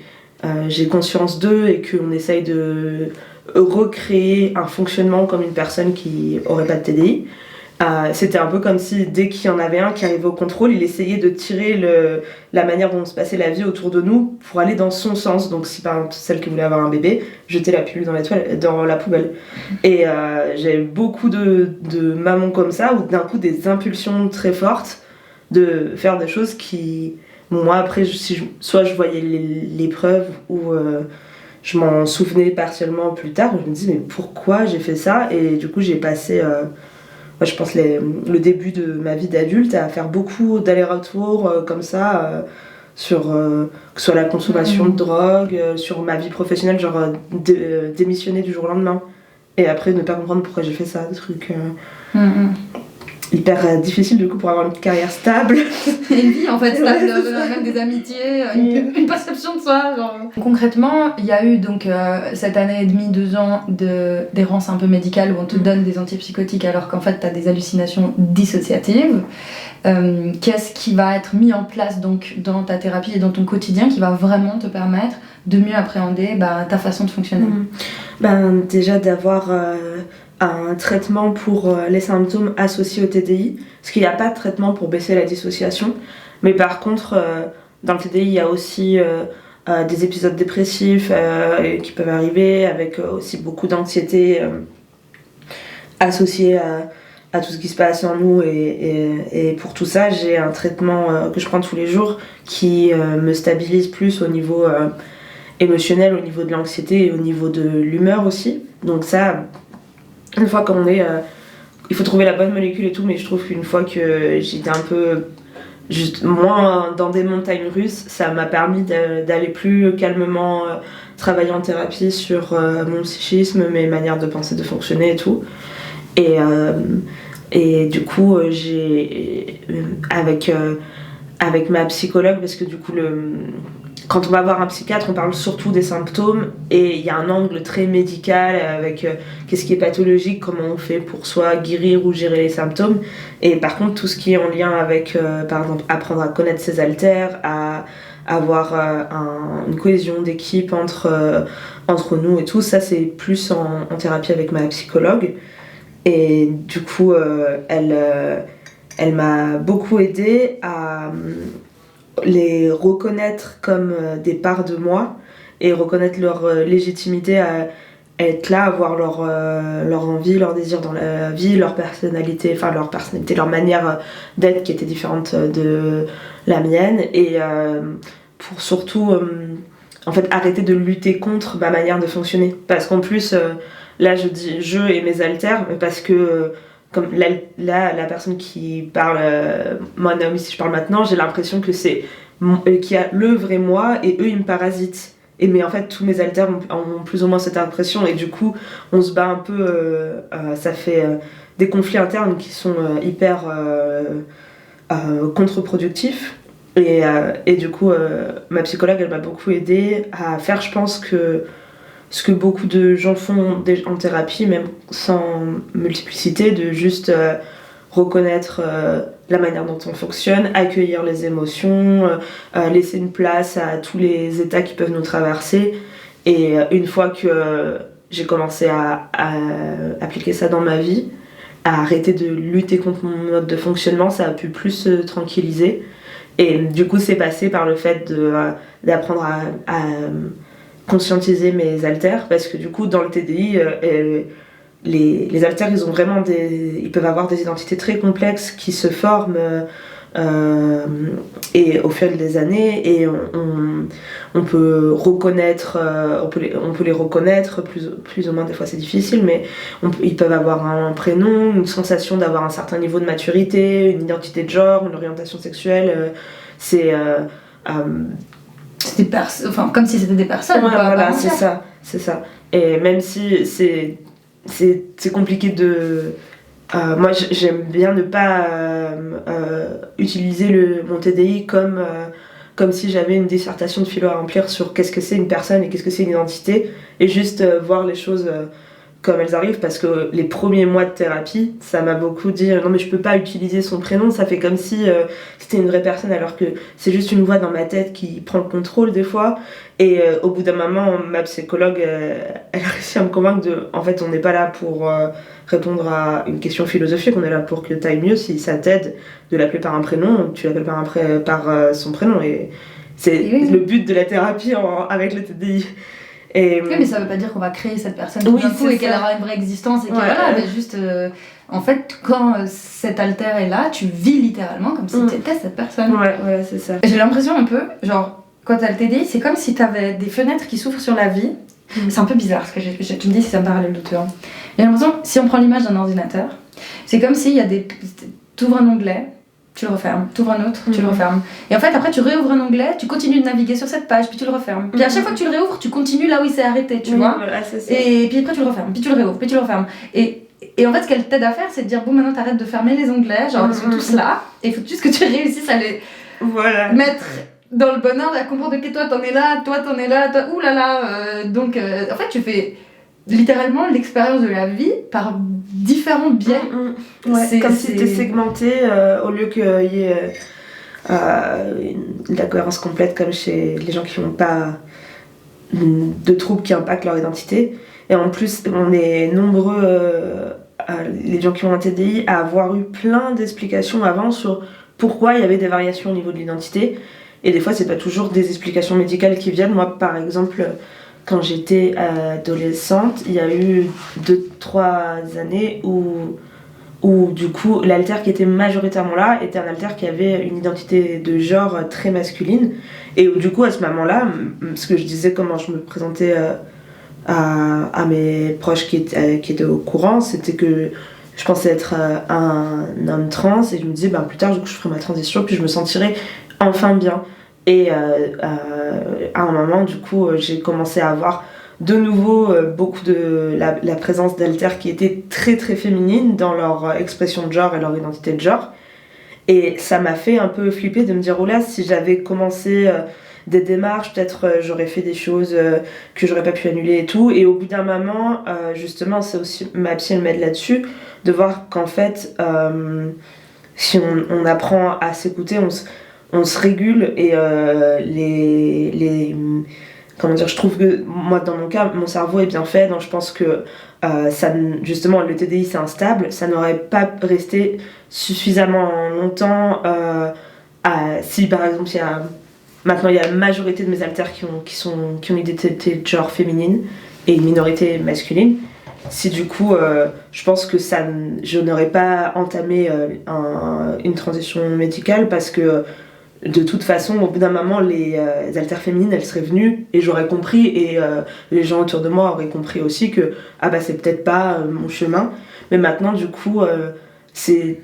conscience d'eux et qu'on essaye de recréer un fonctionnement comme une personne qui aurait pas de TDI. C'était un peu comme si dès qu'il y en avait un qui arrivait au contrôle, il essayait de tirer la manière dont se passait la vie autour de nous pour aller dans son sens. Donc si par exemple celle qui voulait avoir un bébé, jeter la pilule dans la poubelle. Et j'ai eu beaucoup de mamans comme ça, où d'un coup des impulsions très fortes de faire des choses qui... Moi après, soit je voyais les preuves ou je m'en souvenais partiellement plus tard, où je me disais mais pourquoi j'ai fait ça? Et du coup j'ai passé... Moi, je pense le début de ma vie d'adulte à faire beaucoup d'allers-retours comme ça sur que ce soit la consommation de drogue, sur ma vie professionnelle, genre démissionner du jour au lendemain et après ne pas comprendre pourquoi j'ai fait ça, des trucs hyper difficiles du coup pour avoir une carrière stable. Et une vie en fait stable, même des amitiés, une perception de soi. Genre. Concrètement, il y a eu donc cette année et demie, 2 ans d'errance un peu médicale où on te donne des antipsychotiques alors qu'en fait tu as des hallucinations dissociatives. Qu'est-ce qui va être mis en place donc dans ta thérapie et dans ton quotidien qui va vraiment te permettre de mieux appréhender ta façon de fonctionner? Déjà d'avoir un traitement pour les symptômes associés au TDI, parce qu'il n'y a pas de traitement pour baisser la dissociation, mais par contre dans le TDI il y a aussi des épisodes dépressifs qui peuvent arriver avec aussi beaucoup d'anxiété associée à tout ce qui se passe en nous et pour tout ça j'ai un traitement que je prends tous les jours qui me stabilise plus au niveau émotionnel, au niveau de l'anxiété et au niveau de l'humeur aussi. Donc ça, une fois qu'on est... il faut trouver la bonne molécule et tout, mais je trouve qu'une fois que j'étais un peu juste moins dans des montagnes russes, ça m'a permis d'aller plus calmement travailler en thérapie sur mon psychisme, mes manières de penser, de fonctionner et tout. Et du coup, j'ai... avec ma psychologue, parce que du coup, quand on va voir un psychiatre, on parle surtout des symptômes et il y a un angle très médical avec qu'est-ce qui est pathologique, comment on fait pour soit guérir ou gérer les symptômes. Et par contre, tout ce qui est en lien avec, par exemple, apprendre à connaître ses haltères, à avoir une cohésion d'équipe entre nous et tout, ça c'est plus en thérapie avec ma psychologue. Et du coup, elle m'a beaucoup aidée à les reconnaître comme des parts de moi et reconnaître leur légitimité à être là, avoir leur envie, leur désir dans la vie, leur personnalité, leur manière d'être qui était différente de la mienne et pour surtout en fait arrêter de lutter contre ma manière de fonctionner parce qu'en plus là je dis je et mes haltères mais parce que comme la personne qui parle, moi Naomi si je parle maintenant, j'ai l'impression que c'est qu'il y a le vrai moi et eux ils me parasitent. Mais en fait tous mes haltères ont plus ou moins cette impression et du coup on se bat un peu, ça fait des conflits internes qui sont hyper contre-productifs. Et du coup ma psychologue elle m'a beaucoup aidée à faire je pense que ce que beaucoup de gens font en thérapie, même sans multiplicité, de juste reconnaître la manière dont on fonctionne, accueillir les émotions, laisser une place à tous les états qui peuvent nous traverser. Et une fois que j'ai commencé à appliquer ça dans ma vie, à arrêter de lutter contre mon mode de fonctionnement, ça a pu plus se tranquilliser. Et du coup, c'est passé par le fait d'apprendre à conscientiser mes haltères parce que du coup dans le TDI les haltères ils peuvent avoir des identités très complexes qui se forment et au fil des années et on peut reconnaître on peut les reconnaître plus ou moins, des fois c'est difficile mais ils peuvent avoir un prénom, une sensation d'avoir un certain niveau de maturité, une identité de genre, une orientation sexuelle, c'est comme si c'était des personnes. Ouais, voilà, c'est ça. Et même si c'est compliqué de... moi, j'aime bien ne pas utiliser mon TDI comme si j'avais une dissertation de philo à remplir sur qu'est-ce que c'est une personne et qu'est-ce que c'est une identité, et juste voir les choses comme elles arrivent, parce que les premiers mois de thérapie, ça m'a beaucoup dit non mais je peux pas utiliser son prénom, ça fait comme si c'était une vraie personne, alors que c'est juste une voix dans ma tête qui prend le contrôle des fois. Et au bout d'un moment, ma psychologue, elle a réussi à me convaincre en fait, on n'est pas là pour répondre à une question philosophique, on est là pour que tu ailles mieux. Si ça t'aide de l'appeler par un prénom, tu l'appelles par son prénom. Et c'est le but de la thérapie avec le TDI. Oui, mais ça veut pas dire qu'on va créer cette personne tout d'un coup et qu'elle aura une vraie existence et que voilà, mais juste en fait quand cet alter est là, tu vis littéralement comme si t'étais cette personne. Ouais, c'est ça. J'ai l'impression un peu, genre quand t'as le TDI, c'est comme si t'avais des fenêtres qui s'ouvrent sur la vie. C'est un peu bizarre ce que tu me dis si ça me parallèle douteux. J'ai l'impression, si on prend l'image d'un ordinateur, c'est comme s'il y a t'ouvres un onglet, tu le refermes, t'ouvres un autre, tu le refermes. Et en fait, après, tu réouvres un onglet, tu continues de naviguer sur cette page, puis tu le refermes. Puis à chaque fois que tu le réouvres, tu continues là où il s'est arrêté, tu vois. Voilà, c'est ça. Et puis après, tu le refermes, puis tu le réouvres, puis tu le refermes. Et en fait, ce qu'elle t'aide à faire, c'est de dire bon, maintenant t'arrêtes de fermer les onglets, genre ils sont tous là, et il faut juste que tu réussisses à les mettre dans le bon ordre, à comprendre que toi t'en es là, toi, oulala. Donc, en fait, tu fais littéralement l'expérience de la vie par différents biais. C'est comme si c'était segmenté au lieu qu'il y ait la cohérence complète comme chez les gens qui n'ont pas de troubles qui impactent leur identité. Et en plus, on est nombreux, les gens qui ont un TDI, à avoir eu plein d'explications avant sur pourquoi il y avait des variations au niveau de l'identité. Et des fois, c'est pas toujours des explications médicales qui viennent. Moi, par exemple, quand j'étais adolescente, il y a eu 2-3 années où du coup, l'alter qui était majoritairement là était un alter qui avait une identité de genre très masculine. Et du coup, à ce moment-là, ce que je disais, comment je me présentais à mes proches qui étaient au courant, c'était que je pensais être un homme trans, et je me disais, plus tard, du coup, je ferai ma transition, puis je me sentirais enfin bien. Et à un moment, du coup, j'ai commencé à avoir de nouveau beaucoup de la présence d'alters qui étaient très très féminines dans leur expression de genre et leur identité de genre. Et ça m'a fait un peu flipper de me dire, oh là, si j'avais commencé des démarches, peut-être j'aurais fait des choses que j'aurais pas pu annuler et tout. Et au bout d'un moment, justement, c'est aussi ma psy, elle m'aide là-dessus, de voir qu'en fait, si on apprend à s'écouter, on se régule. Et comment dire, je trouve que moi, dans mon cas, mon cerveau est bien fait, donc je pense que justement, le TDI c'est instable, ça n'aurait pas resté suffisamment longtemps si par exemple maintenant il y a la majorité de mes alters qui ont une identité de genre féminine et une minorité masculine. Si du coup, je pense que je n'aurais pas entamé une transition médicale, parce que de toute façon, au bout d'un moment, les alters féminines, elles seraient venues et j'aurais compris, et les gens autour de moi auraient compris aussi que c'est peut-être pas mon chemin. Mais maintenant, du coup, c'est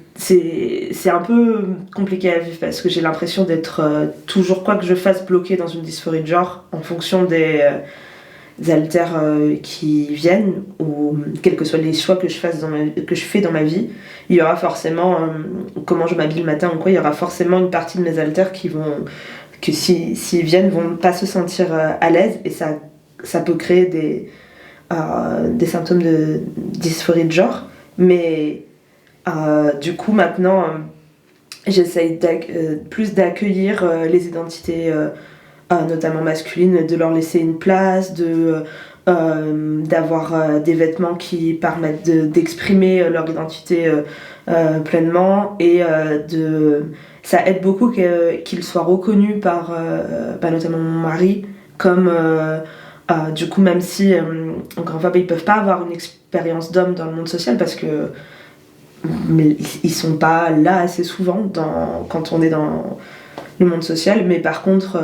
un peu compliqué à vivre, parce que j'ai l'impression d'être toujours, quoi que je fasse, bloquée dans une dysphorie de genre en fonction des alters qui viennent, ou quels que soient les choix que je fais dans ma vie. Il y aura forcément comment je m'habille le matin ou quoi, il y aura forcément une partie de mes alters que s'ils viennent, vont pas se sentir à l'aise, et ça peut créer des symptômes de dysphorie de genre. Mais du coup maintenant j'essaye plus d'accueillir les identités notamment masculines, de leur laisser une place, d'avoir des vêtements qui permettent d'exprimer leur identité pleinement, et ça aide beaucoup qu'ils soient reconnus par notamment mon mari, comme du coup, même si encore une fois ils peuvent pas avoir une expérience d'homme dans le monde social, parce que ils sont pas là assez souvent quand on est dans le monde social. Mais par contre,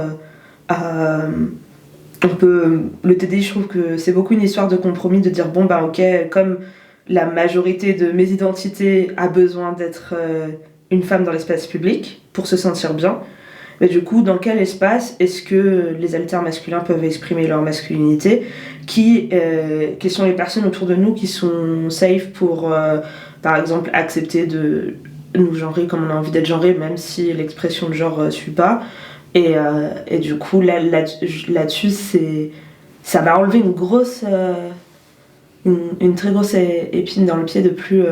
le TDI, je trouve que c'est beaucoup une histoire de compromis, de dire ok, comme la majorité de mes identités a besoin d'être une femme dans l'espace public pour se sentir bien, mais du coup, dans quel espace est-ce que les alters masculins peuvent exprimer leur masculinité, quelles sont les personnes autour de nous qui sont safe pour par exemple accepter de nous genrer comme on a envie d'être genré, même si l'expression de genre suit pas. Et du coup, là-dessus, ça m'a enlevé une grosse une très grosse épine dans le pied de plus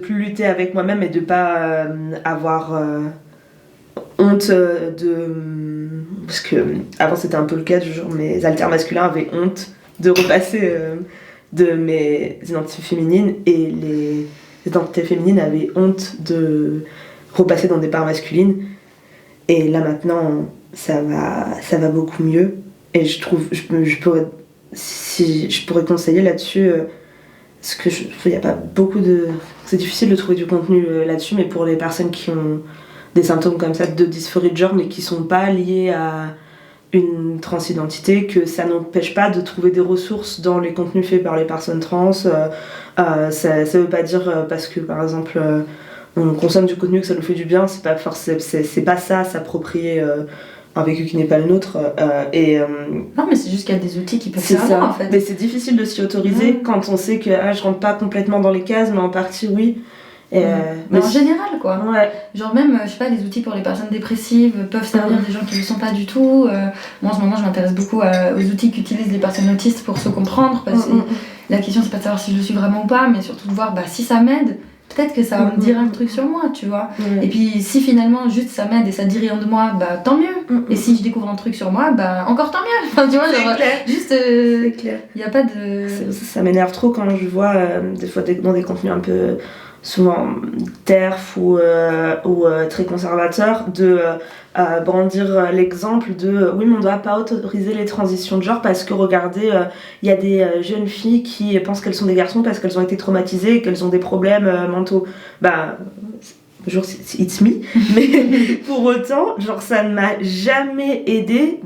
lutter avec moi-même et de pas avoir honte parce que avant c'était un peu le cas, genre mes haltères masculins avaient honte de repasser de mes identités féminines, et les identités féminines avaient honte de repasser dans des barres masculines. Et là maintenant ça va beaucoup mieux, et je trouve je pourrais conseiller là-dessus, parce que il y a pas beaucoup de, c'est difficile de trouver du contenu là-dessus, mais pour les personnes qui ont des symptômes comme ça de dysphorie de genre mais qui sont pas liés à une transidentité, que ça n'empêche pas de trouver des ressources dans les contenus faits par les personnes trans. Ça veut pas dire parce que par exemple on consomme du contenu que ça nous fait du bien, c'est pas ça, s'approprier un vécu qui n'est pas le nôtre. Non, mais c'est juste qu'il y a des outils qui peuvent c'est servir ça. en fait. Mais c'est difficile de s'y autoriser quand on sait que je rentre pas complètement dans les cases, mais en partie oui. Mais en général quoi. Ouais. Genre même, je sais pas, les outils pour les personnes dépressives peuvent servir des gens qui ne le sont pas du tout. Moi en ce moment je m'intéresse beaucoup aux outils qu'utilisent les personnes autistes pour se comprendre, parce que la question c'est pas de savoir si je le suis vraiment ou pas, mais surtout de voir si ça m'aide, peut-être que ça va me dire un truc sur moi, tu vois. Et puis si finalement juste ça m'aide et ça dit rien de moi, tant mieux. Et si je découvre un truc sur moi, encore tant mieux. Enfin, tu vois, genre, juste c'est clair. Y a pas de... Ça m'énerve trop quand je vois des fois dans des contenus un peu souvent TERF ou très conservateurs, de brandir l'exemple de oui, mais on doit pas autoriser les transitions de genre parce que regardez, il y a des jeunes filles qui pensent qu'elles sont des garçons parce qu'elles ont été traumatisées et qu'elles ont des problèmes mentaux. Bonjour, it's me. Mais pour autant, genre, ça ne m'a jamais aidé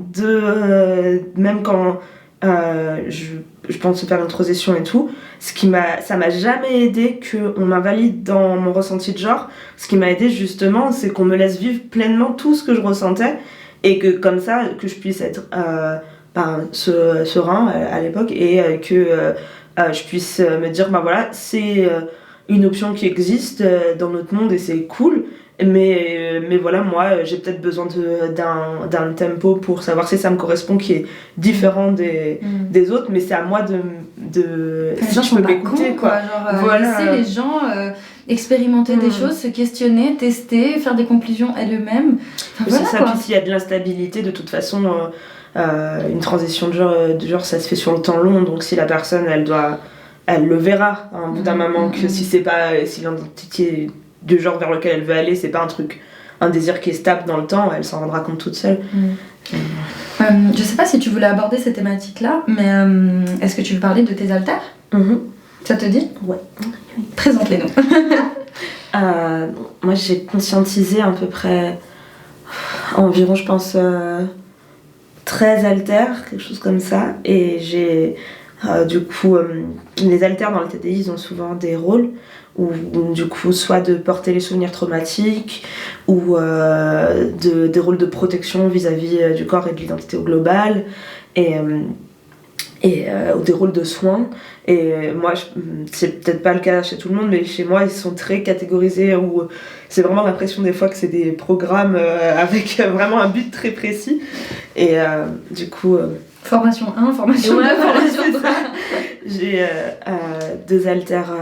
même quand je pense faire une transition et tout, ça m'a jamais aidé qu'on m'invalide dans mon ressenti de genre. Ce qui m'a aidé justement, c'est qu'on me laisse vivre pleinement tout ce que je ressentais, et que comme ça, que je puisse être serein à l'époque, et que je puisse me dire voilà, c'est une option qui existe dans notre monde et c'est cool. Mais voilà, moi j'ai peut-être besoin d'un tempo pour savoir si ça me correspond, qui est différent des autres, mais c'est à moi de si gens je peux m'écouter quoi. Genre voilà. Laisser les gens expérimenter des choses, se questionner, tester, faire des conclusions elles-mêmes. Voilà, c'est ça. Puis s'il y a de l'instabilité, de toute façon une transition de genre ça se fait sur le temps long, donc si la personne elle le verra au bout d'un moment, que si l'identité du genre vers lequel elle veut aller, c'est pas un désir qui est stable dans le temps, elle s'en rendra compte toute seule. Je sais pas si tu voulais aborder ces thématiques-là, mais est-ce que tu veux parler de tes haltères ? Ça te dit ? Ouais. Présente-les-nous. Moi j'ai conscientisé à peu près environ, je pense, 13 haltères, quelque chose comme ça, et j'ai du coup les haltères dans le TDI, ils ont souvent des rôles ou du coup soit de porter les souvenirs traumatiques, ou des rôles de protection vis-à-vis du corps et de l'identité au global, et ou des rôles de soins. Et moi, c'est peut-être pas le cas chez tout le monde, mais chez moi ils sont très catégorisés, où c'est vraiment l'impression des fois que c'est des programmes avec vraiment un but très précis, et du coup formation 1, formation 2, formation 3. J'ai 2 haltères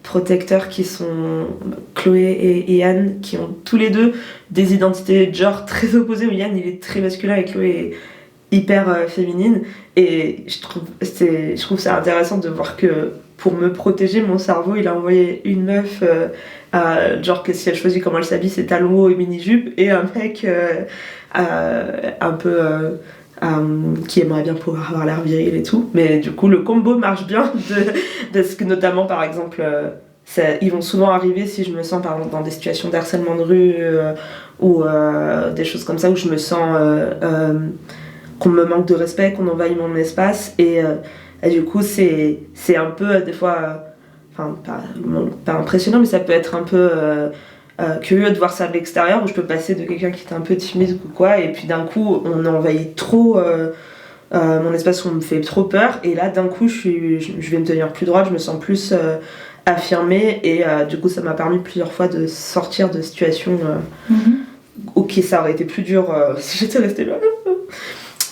protecteurs qui sont Chloé et Ian, qui ont tous les deux des identités de genre très opposées, où Ian il est très masculin et Chloé est hyper féminine, et je trouve ça intéressant de voir que pour me protéger, mon cerveau il a envoyé une meuf genre que si elle choisit comment elle s'habille, c'est talons hauts et mini-jupe, et un mec un peu qui aimerait bien pouvoir avoir l'air viril et tout, mais du coup le combo marche bien de ce que, notamment par exemple ils vont souvent arriver si je me sens par exemple dans des situations d'harcèlement de rue ou des choses comme ça, où je me sens qu'on me manque de respect, qu'on envahit mon espace, et du coup c'est un peu des fois pas impressionnant, mais ça peut être un peu curieux de voir ça de l'extérieur, où je peux passer de quelqu'un qui était un peu timide ou quoi, et puis d'un coup on envahit trop mon espace, où on me fait trop peur, et là d'un coup je vais me tenir plus droite, je me sens plus affirmée, et du coup ça m'a permis plusieurs fois de sortir de situations ok, ça aurait été plus dur si j'étais restée là.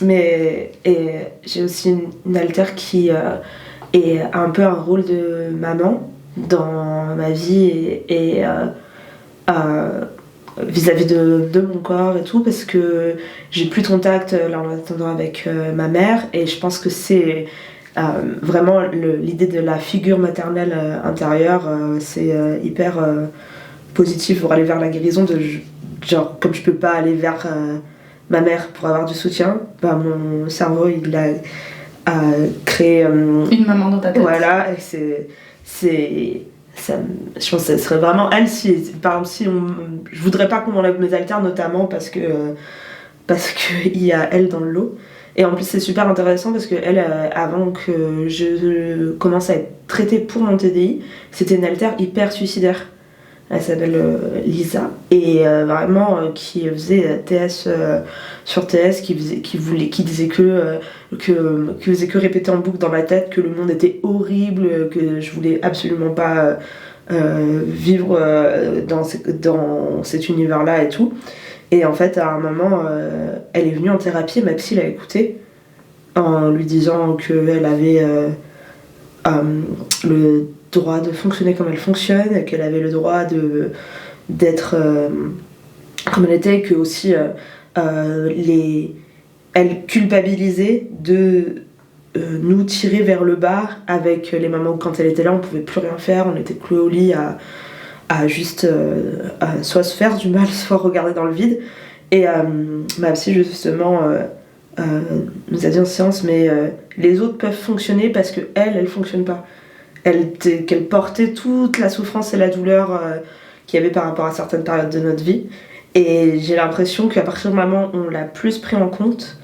et j'ai aussi une altère qui est un peu un rôle de maman dans ma vie et vis-à-vis de mon corps et tout, parce que j'ai plus de contact là en attendant avec ma mère, et je pense que c'est vraiment l'idée de la figure maternelle intérieure, c'est hyper positif pour aller vers la guérison. Genre, comme je peux pas aller vers ma mère pour avoir du soutien, bah, mon cerveau il a créé une maman dans ta tête. Voilà, et je pense que ce serait vraiment elle. Par exemple, je voudrais pas qu'on m'enlève mes haltères, notamment parce que il y a elle dans le lot. Et en plus c'est super intéressant parce que elle, avant que je commence à être traitée pour mon TDI, c'était une haltère hyper suicidaire. Elle s'appelle Lisa, et vraiment qui faisait TS sur TS, qui disait que faisait que répéter en boucle dans ma tête que le monde était horrible, que je voulais absolument pas vivre dans cet univers-là et tout. Et en fait, à un moment, elle est venue en thérapie et ma psy l'a écoutée en lui disant qu'elle avait le droit de fonctionner comme elle fonctionne, qu'elle avait le droit d'être comme elle était, que aussi elle culpabilisait de nous tirer vers le bas avec les mamans. Quand elle était là, on pouvait plus rien faire, on était cloués au lit à juste soit se faire du mal, soit regarder dans le vide. Et ma psy justement nous a dit en séance, mais les autres peuvent fonctionner parce que elle fonctionne pas. Qu'elle portait toute la souffrance et la douleur qu'il y avait par rapport à certaines périodes de notre vie. Et j'ai l'impression qu'à partir du moment où on l'a plus pris en compte,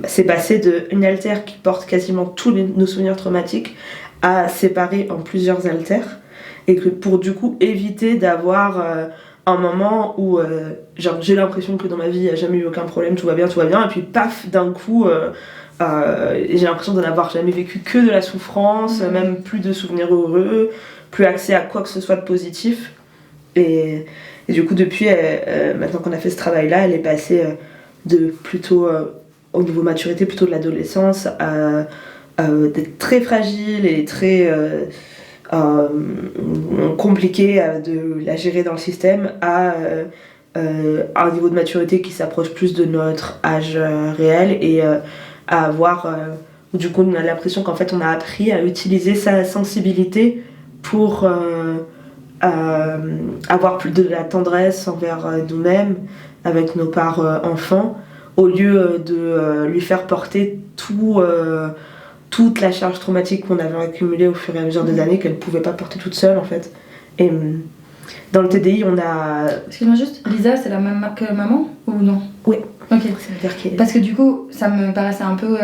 c'est passé d'une haltère qui porte quasiment tous nos souvenirs traumatiques à séparer en plusieurs haltères, et que pour du coup éviter d'avoir un moment où genre, j'ai l'impression que dans ma vie il n'y a jamais eu aucun problème, tout va bien, et puis paf, d'un coup j'ai l'impression de n'avoir jamais vécu que de la souffrance, même plus de souvenirs heureux, plus accès à quoi que ce soit de positif. Et du coup, depuis, maintenant qu'on a fait ce travail-là, elle est passée de plutôt, au niveau maturité, plutôt de l'adolescence, d'être très fragile et très compliqué de la gérer dans le système, à un niveau de maturité qui s'approche plus de notre âge réel, et à avoir du coup on a l'impression qu'en fait on a appris à utiliser sa sensibilité pour avoir plus de la tendresse envers nous-mêmes, avec nos parts enfants, au lieu de lui faire porter toute la charge traumatique qu'on avait accumulée au fur et à mesure des années, qu'elle pouvait pas porter toute seule en fait. Et dans le TDI on a... Excuse-moi juste, Lisa c'est la même que maman ou non? Oui. Ok. C'est-à-dire parce que du coup, ça me paraissait un peu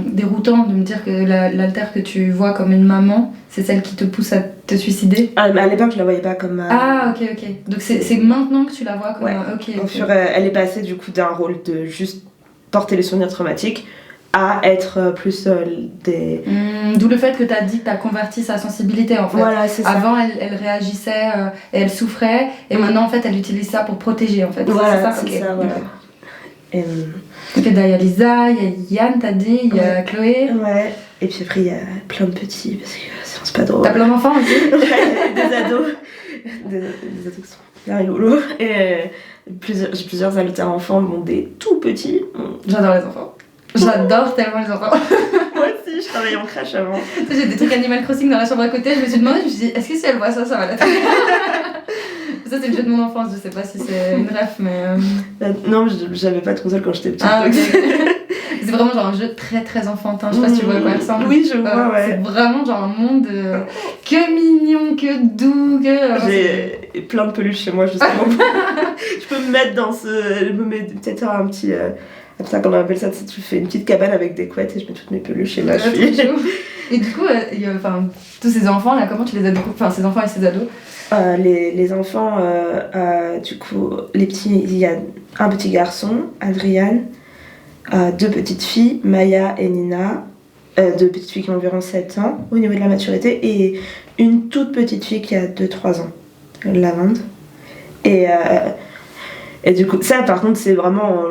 déroutant de me dire que l'altère que tu vois comme une maman, c'est celle qui te pousse à te suicider. Ah, mais à l'époque, je la voyais pas comme... Ah, ok. Donc c'est maintenant que tu la vois comme... Ouais. Elle est passée du coup d'un rôle de juste porter les souvenirs traumatiques à être plus des... D'où le fait que tu as dit que tu as converti sa sensibilité en fait. Voilà, c'est ça. Avant, elle réagissait et elle souffrait, et maintenant en fait, elle utilise ça pour protéger en fait. Voilà, c'est ça, voilà. Ok, il y a Lisa, il y a Yann, t'as dit, il y a Chloé. Ouais, et puis après il y a plein de petits, parce que sinon c'est pas drôle. T'as plein d'enfants aussi? Ouais, des ados. Des ados qui sont bien rigolos. Et j'ai plusieurs haltères enfants, bon, des tout petits. J'adore les enfants. J'adore tellement les enfants. Moi aussi, je travaillais en crèche avant. Tu sais, j'ai des trucs Animal Crossing dans la chambre à côté, je me suis demandé, est-ce que si elle voit ça, ça va la traiter. Ça, c'est le jeu de mon enfance, je sais pas si c'est une ref, mais. Non, j'avais pas de console quand j'étais petite. Ah, ok. C'est vraiment genre un jeu très très enfantin, je sais pas si tu vois à quoi il ressemble. Oui, je vois, ouais. C'est vraiment genre un monde que mignon, que doux, que. J'ai plein de peluches chez moi, justement. Je peux me mettre dans ce. Je me mets peut-être un petit. Ça, comment on appelle ça, tu fais une petite cabane avec des couettes et je mets toutes mes peluches et là je suis. Et du coup, tous ces enfants là, comment tu les as découverts, enfin ces enfants et ces ados? Les enfants, du coup, les petits, il y a un petit garçon, Adrian, deux petites filles, Maya et Nina, deux petites filles qui ont environ 7 ans au niveau de la maturité, et une toute petite fille qui a 2-3 ans, Lavande. Et du coup, ça par contre, c'est vraiment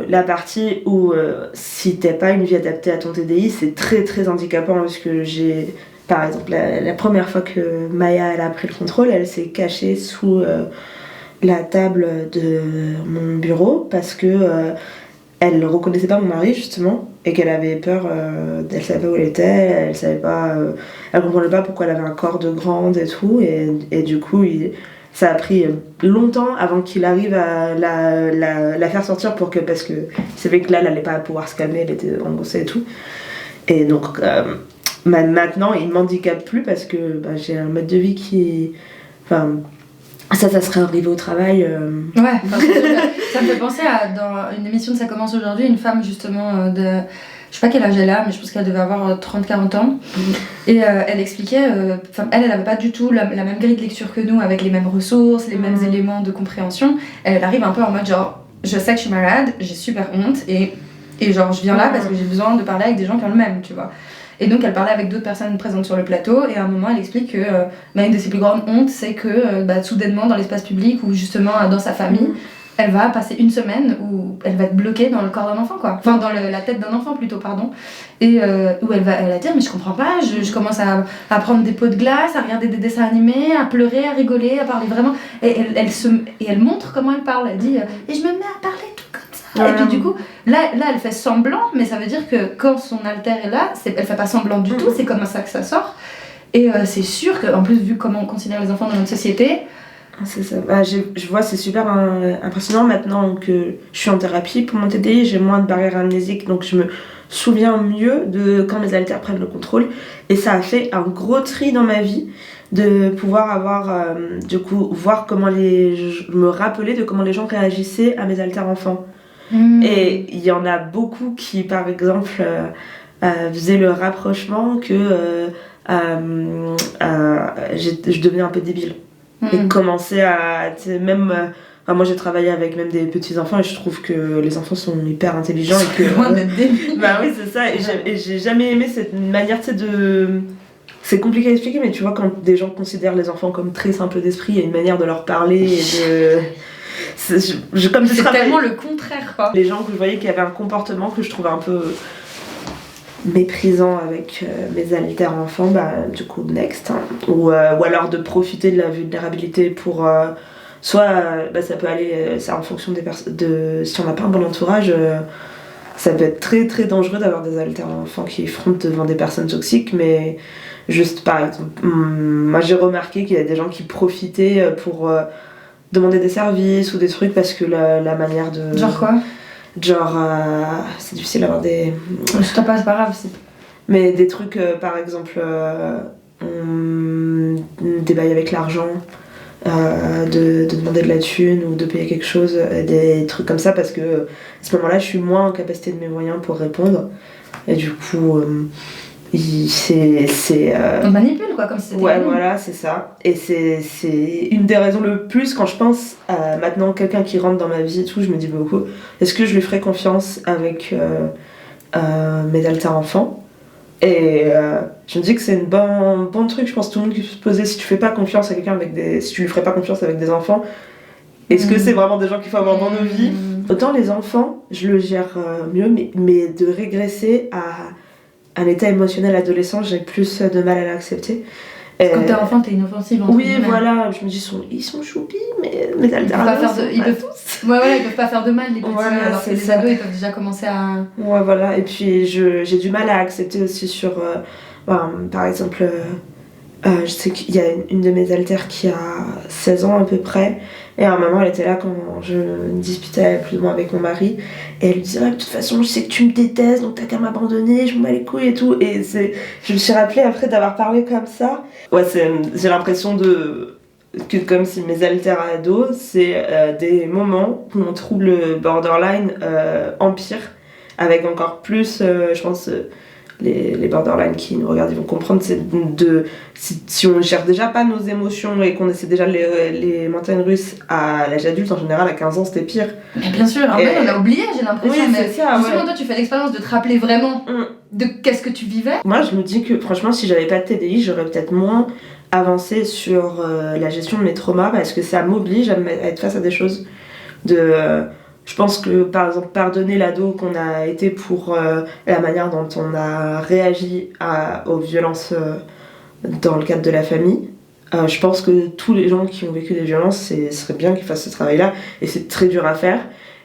la partie où si t'as pas une vie adaptée à ton TDI, c'est très très handicapant parce que j'ai, par exemple, la première fois que Maya elle a pris le contrôle, elle s'est cachée sous la table de mon bureau parce que elle reconnaissait pas mon mari justement et qu'elle avait peur, elle savait pas où elle était, elle savait pas, elle comprenait pas pourquoi elle avait un corps de grande et tout et du coup ça a pris longtemps avant qu'il arrive à la faire sortir parce que il savait que là elle allait pas pouvoir se calmer, elle était angoissée et tout et donc maintenant il m'handicape plus parce que j'ai un mode de vie qui ça serait arrivé au travail. Ouais, ça me fait penser à, dans une émission de Ça commence aujourd'hui, une femme justement de... Je sais pas quel âge elle a, mais je pense qu'elle devait avoir 30-40 ans. Et elle expliquait, elle avait pas du tout la même grille de lecture que nous, avec les mêmes ressources, les mêmes éléments de compréhension. Elle arrive un peu en mode genre, je sais que je suis malade, j'ai super honte, et genre je viens là parce que j'ai besoin de parler avec des gens qui ont le même, tu vois. Et donc elle parlait avec d'autres personnes présentes sur le plateau et à un moment elle explique que une de ses plus grandes hontes c'est que soudainement dans l'espace public ou justement dans sa famille elle va passer une semaine où elle va être bloquée dans le corps d'un enfant quoi. Enfin dans la tête d'un enfant plutôt pardon. Et où elle va dire mais je comprends pas, je commence à prendre des pots de glace, à regarder des dessins animés, à pleurer, à rigoler, à parler vraiment. Et elle montre comment elle parle, elle dit et je me mets à parler tout comme ça. Et puis du coup, là elle fait semblant, mais ça veut dire que quand son alter est là, elle fait pas semblant du tout, c'est comme ça que ça sort. Et c'est sûr qu'en plus, vu comment on considère les enfants dans notre société... C'est ça. Je vois, c'est super impressionnant maintenant que je suis en thérapie pour mon TDI, j'ai moins de barrières amnésiques, donc je me souviens mieux de quand mes alters prennent le contrôle. Et ça a fait un gros tri dans ma vie de pouvoir avoir, du coup, voir comment me rappeler de comment les gens réagissaient à mes alters enfants. Et il y en a beaucoup qui, par exemple, faisaient le rapprochement que je devenais un peu débile. Et commençaient à... Même... moi j'ai travaillé avec même des petits enfants et je trouve que les enfants sont hyper intelligents et que... loin d'être débiles. Oui, c'est ça. Et j'ai jamais aimé cette manière, tu sais, de... C'est compliqué à expliquer, mais tu vois, quand des gens considèrent les enfants comme très simples d'esprit, il y a une manière de leur parler et de... C'est tellement le contraire quoi. Les gens que je voyais qui avaient un comportement que je trouvais un peu méprisant avec mes alters enfants, du coup next ou alors de profiter de la vulnérabilité pour soit ça peut aller ça en fonction si on n'a pas un bon entourage ça peut être très très dangereux d'avoir des alters enfants qui frontent devant des personnes toxiques, mais juste par exemple moi j'ai remarqué qu'il y a des gens qui profitaient pour demander des services ou des trucs parce que la manière de... Genre quoi? Genre, c'est difficile d'avoir des... Je t'en passe, c'est pas grave. Mais des trucs, par exemple, des bails avec l'argent, de demander de la thune ou de payer quelque chose, des trucs comme ça, parce que à ce moment-là, je suis moins en capacité de mes moyens pour répondre. Et du coup, on manipule quoi, comme si c'était... Ouais, voilà, c'est ça. Et c'est une des raisons le plus, quand je pense à maintenant quelqu'un qui rentre dans ma vie et tout, je me dis beaucoup, est-ce que je lui ferais confiance avec mes alters enfants? Et je me dis que c'est un bon truc, je pense que tout le monde qui peut se poser, si tu fais pas confiance à quelqu'un si tu lui ferais pas confiance avec des enfants, est-ce que c'est vraiment des gens qu'il faut avoir dans nos vies? Autant les enfants, je le gère mieux, mais de régresser à un état émotionnel adolescent, j'ai plus de mal à l'accepter. Quand t'es enfant, t'es inoffensive. Oui, voilà, je me dis, ils sont choupis, mais mes alters ils peuvent pas faire de mal, les petits, voilà, alors que les ados, ils peuvent déjà commencer à... Ouais, voilà, et puis j'ai du mal à accepter aussi sur... par exemple, je sais qu'il y a une de mes alters qui a 16 ans à peu près, et à un moment elle était là quand je me disputais plus ou moins avec mon mari, et elle lui disait de toute façon je sais que tu me détestes donc t'as qu'à m'abandonner, je m'en bats les couilles et tout, et je me suis rappelée après d'avoir parlé comme ça. Ouais, j'ai l'impression que comme si mes alters ados, c'est des moments où mon trouble borderline empire, avec encore plus, je pense... Les borderline qui nous regardent, ils vont comprendre, c'est si on ne gère déjà pas nos émotions et qu'on essaie déjà les montagnes russes à l'âge adulte, en général à 15 ans c'était pire. Mais bien sûr, on a oublié, j'ai l'impression. Oui, mais c'est ça, justement, toi tu fais l'expérience de te rappeler vraiment de qu'est-ce que tu vivais. Moi je me dis que franchement, si j'avais pas de TDI, j'aurais peut-être moins avancé sur la gestion de mes traumas, parce que ça m'oblige à être face à des choses Je pense que, par exemple, pardonner l'ado qu'on a été pour la manière dont on a réagi aux violences dans le cadre de la famille. Je pense que tous les gens qui ont vécu des violences, ce serait bien qu'ils fassent ce travail-là, et c'est très dur à faire.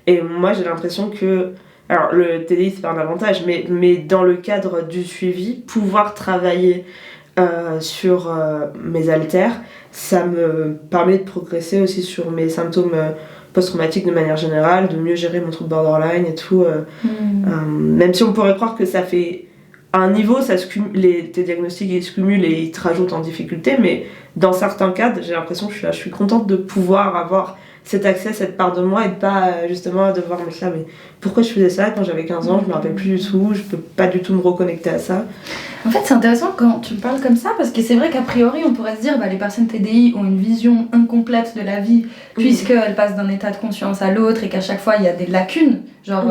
Et moi, j'ai l'impression que... Alors, le TDI, c'est pas un avantage, mais dans le cadre du suivi, pouvoir travailler sur mes haltères, ça me permet de progresser aussi sur mes symptômes post-traumatiques de manière générale, de mieux gérer mon trouble borderline et tout. Même si on pourrait croire que ça fait... À un niveau, tes diagnostics ils se cumulent et ils te rajoutent en difficulté, mais dans certains cas, j'ai l'impression que je suis contente de pouvoir avoir cet accès, cette part de moi, et de pas justement devoir me dire mais pourquoi je faisais ça quand j'avais 15 ans, je me rappelle plus du tout, je peux pas du tout me reconnecter à ça. En fait, c'est intéressant quand tu me parles comme ça, parce que c'est vrai qu'a priori, on pourrait se dire les personnes TDI ont une vision incomplète de la vie, puisqu'elles passent d'un état de conscience à l'autre et qu'à chaque fois, il y a des lacunes. Genre,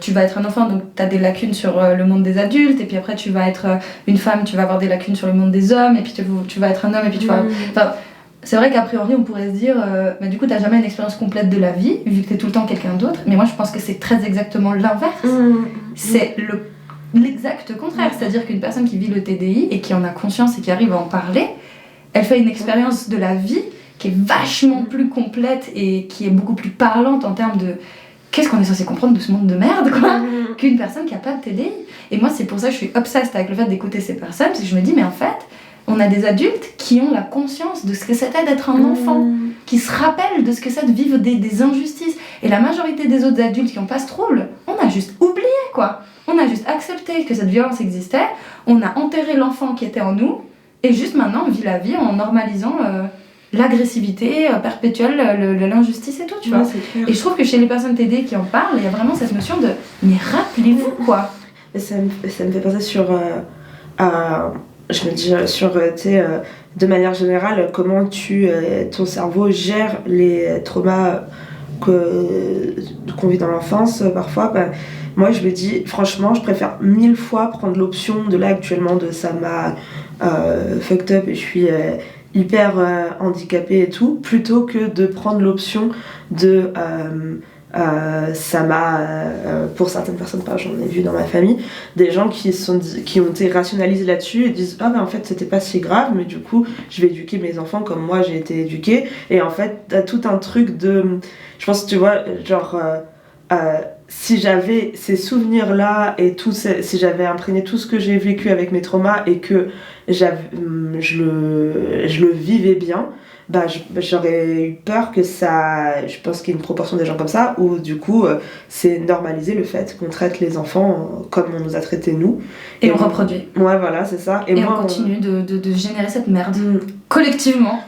tu vas être un enfant, donc tu as des lacunes sur le monde des adultes, et puis après, tu vas être une femme, tu vas avoir des lacunes sur le monde des hommes, et puis tu vas être un homme, et puis tu vas... Enfin, c'est vrai qu'a priori, on pourrait se dire du coup, t'as jamais une expérience complète de la vie, vu que t'es tout le temps quelqu'un d'autre. Mais moi, je pense que c'est très exactement l'inverse. C'est l'exact contraire. C'est-à-dire qu'une personne qui vit le TDI et qui en a conscience et qui arrive à en parler, elle fait une expérience de la vie qui est vachement plus complète et qui est beaucoup plus parlante en termes de qu'est-ce qu'on est censé comprendre de ce monde de merde, quoi, qu'une personne qui a pas de TDI. Et moi, c'est pour ça que je suis obsessed avec le fait d'écouter ces personnes, parce que je me dis, mais en fait, on a des adultes qui ont la conscience de ce que c'était d'être un enfant, qui se rappellent de ce que c'est de vivre des injustices. Et la majorité des autres adultes qui n'ont pas ce trouble, on a juste oublié, quoi. On a juste accepté que cette violence existait, on a enterré l'enfant qui était en nous, et juste maintenant on vit la vie en normalisant l'agressivité perpétuelle, l'injustice et tout, tu vois. Et je trouve que chez les personnes TD qui en parlent, il y a vraiment cette notion de « mais rappelez-vous, quoi ». Ça me fait penser sur... je me dis de manière générale, comment ton cerveau gère les traumas qu'on vit dans l'enfance parfois. Moi, je me dis, franchement, je préfère 1000 fois prendre l'option de là actuellement de ça m'a fucked up et je suis hyper handicapée et tout, plutôt que de prendre l'option de ça m'a pour certaines personnes, j'en ai vu dans ma famille des gens qui ont été rationalisés là-dessus et disent en fait c'était pas si grave, mais du coup je vais éduquer mes enfants comme moi j'ai été éduquée. Et en fait t'as tout un truc de, je pense, tu vois, genre si j'avais ces souvenirs là et si j'avais imprégné tout ce que j'ai vécu avec mes traumas et que je le vivais bien, j'aurais eu peur que ça... Je pense qu'il y a une proportion des gens comme ça où du coup c'est normaliser le fait qu'on traite les enfants comme on nous a traités nous. Et on reproduit. Ouais, voilà, c'est ça. Et moi, on continue de générer cette merde collectivement.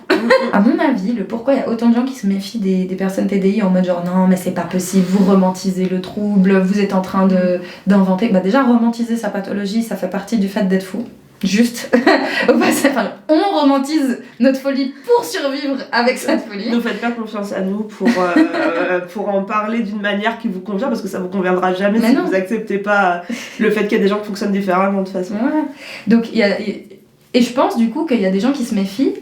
À mon avis, le pourquoi il y a autant de gens qui se méfient des personnes TDI en mode genre non mais c'est pas possible, vous romantisez le trouble, vous êtes en train d'inventer... déjà romantiser sa pathologie, ça fait partie du fait d'être fou. Juste, on romantise notre folie pour survivre avec cette folie. Ne faites pas confiance à nous pour en parler d'une manière qui vous convient, parce que ça vous conviendra jamais si vous acceptez pas le fait qu'il y a des gens qui fonctionnent différemment de toute façon. Ouais. Donc, et je pense du coup qu'il y a des gens qui se méfient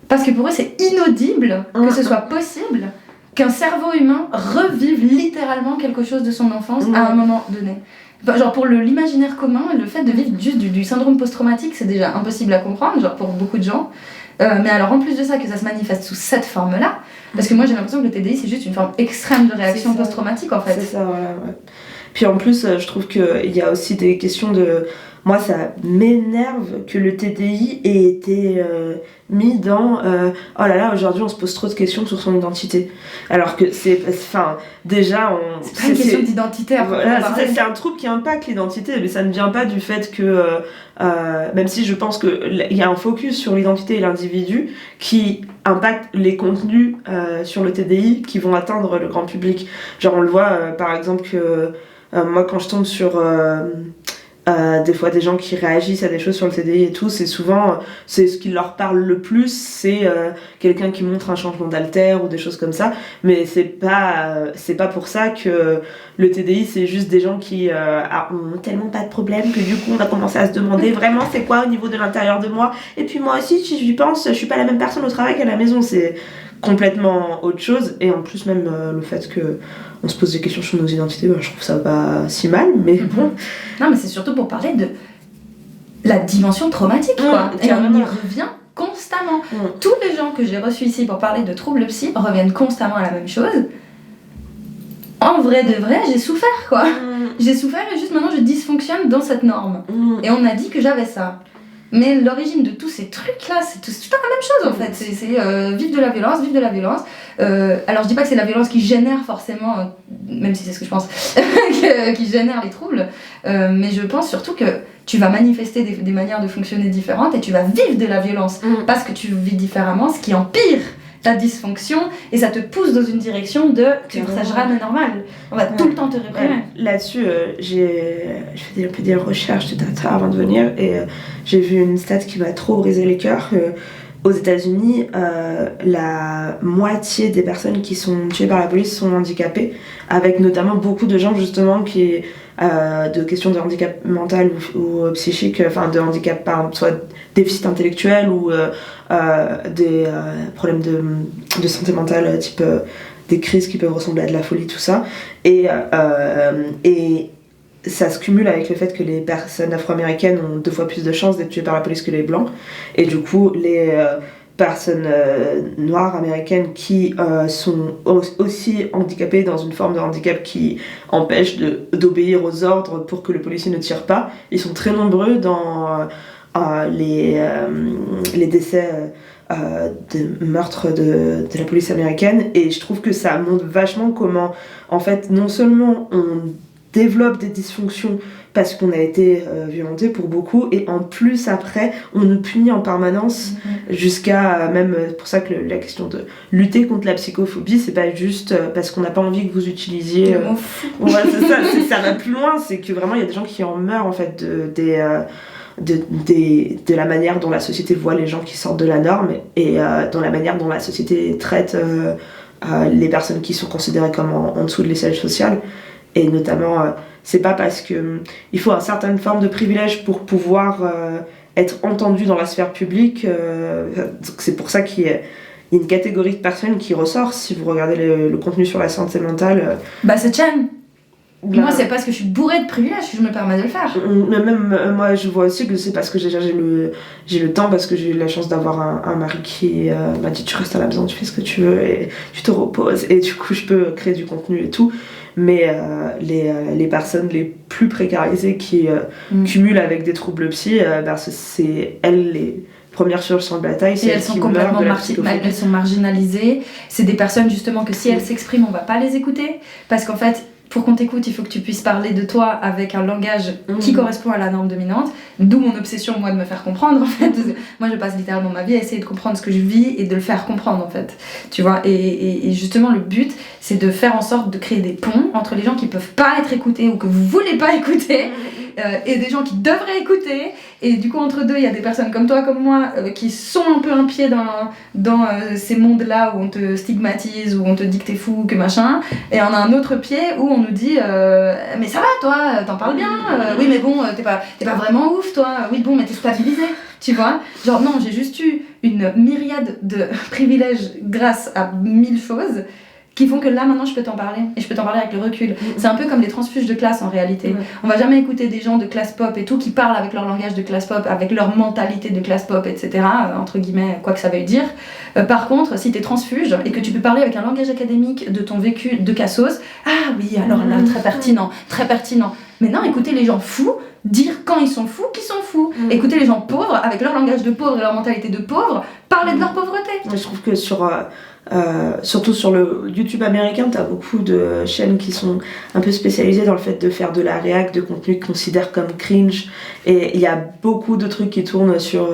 parce que pour eux c'est inaudible que ce soit possible qu'un cerveau humain revive littéralement quelque chose de son enfance à un moment donné. Genre pour l'imaginaire commun, le fait de vivre juste du syndrome post-traumatique, c'est déjà impossible à comprendre, genre pour beaucoup de gens. Mais alors en plus de ça, que ça se manifeste sous cette forme-là, parce que moi j'ai l'impression que le TDI c'est juste une forme extrême de réaction post-traumatique en fait. C'est ça, voilà, ouais. Puis en plus, je trouve qu'il y a aussi des questions de... Moi, ça m'énerve que le TDI ait été mis dans oh là là, aujourd'hui on se pose trop de questions sur son identité. Alors que c'est... Enfin, déjà... C'est pas une question d'identité. Voilà, c'est un trouble qui impacte l'identité, mais ça ne vient pas du fait que... même si je pense qu'il y a un focus sur l'identité et l'individu qui impacte les contenus sur le TDI qui vont atteindre le grand public. Genre on le voit par exemple que moi quand je tombe sur... des fois des gens qui réagissent à des choses sur le TDI et tout, c'est souvent c'est ce qui leur parle le plus, c'est quelqu'un qui montre un changement d'alter ou des choses comme ça, mais c'est pas pour ça que le TDI c'est juste des gens qui ont tellement pas de problème que du coup on a commencé à se demander vraiment c'est quoi au niveau de l'intérieur de moi, et puis moi aussi si j'y pense je suis pas la même personne au travail qu'à la maison. C'est complètement autre chose. Et en plus, même le fait qu'on se pose des questions sur nos identités, je trouve ça pas si mal, mais bon. Non, mais c'est surtout pour parler de la dimension traumatique, quoi. Et on y revient constamment. Tous les gens que j'ai reçus ici pour parler de troubles psy reviennent constamment à la même chose. En vrai de vrai, j'ai souffert, quoi. J'ai souffert et juste maintenant je dysfonctionne dans cette norme. Et on a dit que j'avais ça. Mais l'origine de tous ces trucs-là, c'est tout le temps la même chose en fait. C'est vivre de la violence, vivre de la violence. Alors je dis pas que c'est la violence qui génère forcément, même si c'est ce que je pense, qui génère les troubles, mais je pense surtout que tu vas manifester des manières de fonctionner différentes et tu vas vivre de la violence parce que tu vis différemment, ce qui empire ta dysfonction et ça te pousse dans une direction de tu ne seras jamais normal. On va tout le temps te réprimer. Là-dessus, j'ai fait un peu des recherches tout à l'heure avant de venir et j'ai vu une stat qui m'a trop brisé les cœurs. Aux États-Unis, la moitié des personnes qui sont tuées par la police sont handicapées, avec notamment beaucoup de gens justement qui de questions de handicap mental ou psychique, enfin de handicap par soit déficit intellectuel ou des problèmes de santé mentale, type des crises qui peuvent ressembler à de la folie, tout ça. Et ça se cumule avec le fait que les personnes afro-américaines ont 2 fois plus de chances d'être tuées par la police que les blancs. Et du coup, les personnes noires américaines qui sont aussi handicapées dans une forme de handicap qui empêche d'obéir aux ordres pour que le policier ne tire pas, ils sont très nombreux dans les décès de meurtres de la police américaine. Et je trouve que ça montre vachement comment, en fait, non seulement on développe des dysfonctions parce qu'on a été violenté pour beaucoup, et en plus après on nous punit en permanence jusqu'à même pour ça que la question de lutter contre la psychophobie, c'est pas juste parce qu'on n'a pas envie que vous utilisiez ouais, c'est ça, ça va plus loin, c'est que vraiment il y a des gens qui en meurent en fait de la manière dont la société voit les gens qui sortent de la norme et dans la manière dont la société traite les personnes qui sont considérées comme en dessous de l'échelle sociale. Et notamment, c'est pas parce que il faut une certaine forme de privilège pour pouvoir être entendu dans la sphère publique. C'est pour ça qu'il y a une catégorie de personnes qui ressort. Si vous regardez le contenu sur la santé mentale... c'est Chen. Moi, c'est parce que je suis bourrée de privilèges que je me permets de le faire. Mais même moi, je vois aussi que c'est parce que j'ai le temps, parce que j'ai eu la chance d'avoir un mari qui m'a dit tu restes à la maison, tu fais ce que tu veux et tu te reposes. Et du coup, je peux créer du contenu et tout. Mais les personnes les plus précarisées qui cumulent avec des troubles psy, c'est elles les premières sur le champ de bataille. Et elles sont complètement elles sont marginalisées. C'est des personnes justement que si elles s'expriment, on va pas les écouter. Parce qu'en fait, pour qu'on t'écoute, il faut que tu puisses parler de toi avec un langage qui correspond à la norme dominante. D'où mon obsession, moi, de me faire comprendre, en fait. Moi, je passe littéralement ma vie à essayer de comprendre ce que je vis et de le faire comprendre, en fait. Tu vois, et justement, le but, c'est de faire en sorte de créer des ponts entre les gens qui peuvent pas être écoutés ou que vous voulez pas écouter et des gens qui devraient écouter. Et du coup, entre deux, il y a des personnes comme toi, comme moi, qui sont un peu un pied dans ces mondes-là où on te stigmatise, où on te dit que t'es fou, que machin. Et on a un autre pied où on nous dit mais ça va, toi, t'en parles bien. Oui, mais bon, t'es pas vraiment ouf, toi. Oui, bon, mais t'es stabilisé. Tu vois, genre non, j'ai juste eu une myriade de privilèges grâce à 1000 choses qui font que là maintenant je peux t'en parler et je peux t'en parler avec le recul. C'est un peu comme les transfuges de classe en réalité. On va jamais écouter des gens de classe pop et tout qui parlent avec leur langage de classe pop, avec leur mentalité de classe pop, etc. Entre guillemets, quoi que ça veuille dire. Par contre, si t'es transfuge et que tu peux parler avec un langage académique de ton vécu de cassos, ah oui, alors là, très pertinent, très pertinent. Mais non, écoutez les gens fous dire quand ils sont fous qu'ils sont fous. Écoutez les gens pauvres avec leur langage de pauvre et leur mentalité de pauvre, parler de leur pauvreté. Je trouve que surtout sur le YouTube américain, t'as beaucoup de chaînes qui sont un peu spécialisées dans le fait de faire de la réac, de contenu qu'ils considèrent comme cringe, et il y a beaucoup de trucs qui tournent sur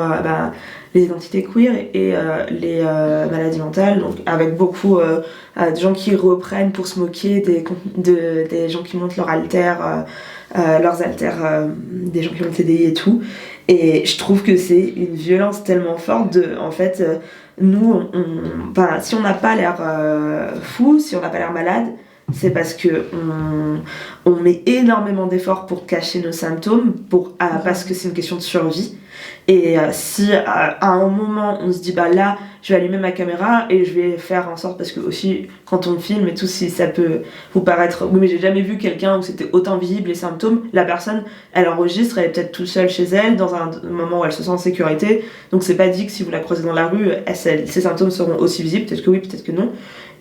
les identités queer et les maladies mentales, donc avec beaucoup de gens qui reprennent pour se moquer des gens qui montent leurs haltères, des gens qui ont le TDI et tout. Et je trouve que c'est une violence tellement forte en fait, nous, si on n'a pas l'air fou, si on n'a pas l'air malade, c'est parce que on met énormément d'efforts pour cacher nos symptômes, parce que c'est une question de survie. Et si à un moment on se dit bah là je vais allumer ma caméra et je vais faire en sorte, parce que aussi quand on filme et tout, si ça peut vous paraître oui mais j'ai jamais vu quelqu'un où c'était autant visible les symptômes, la personne elle enregistre, elle est peut-être toute seule chez elle dans un moment où elle se sent en sécurité, donc c'est pas dit que si vous la croisez dans la rue ses symptômes seront aussi visibles, peut-être que oui peut-être que non,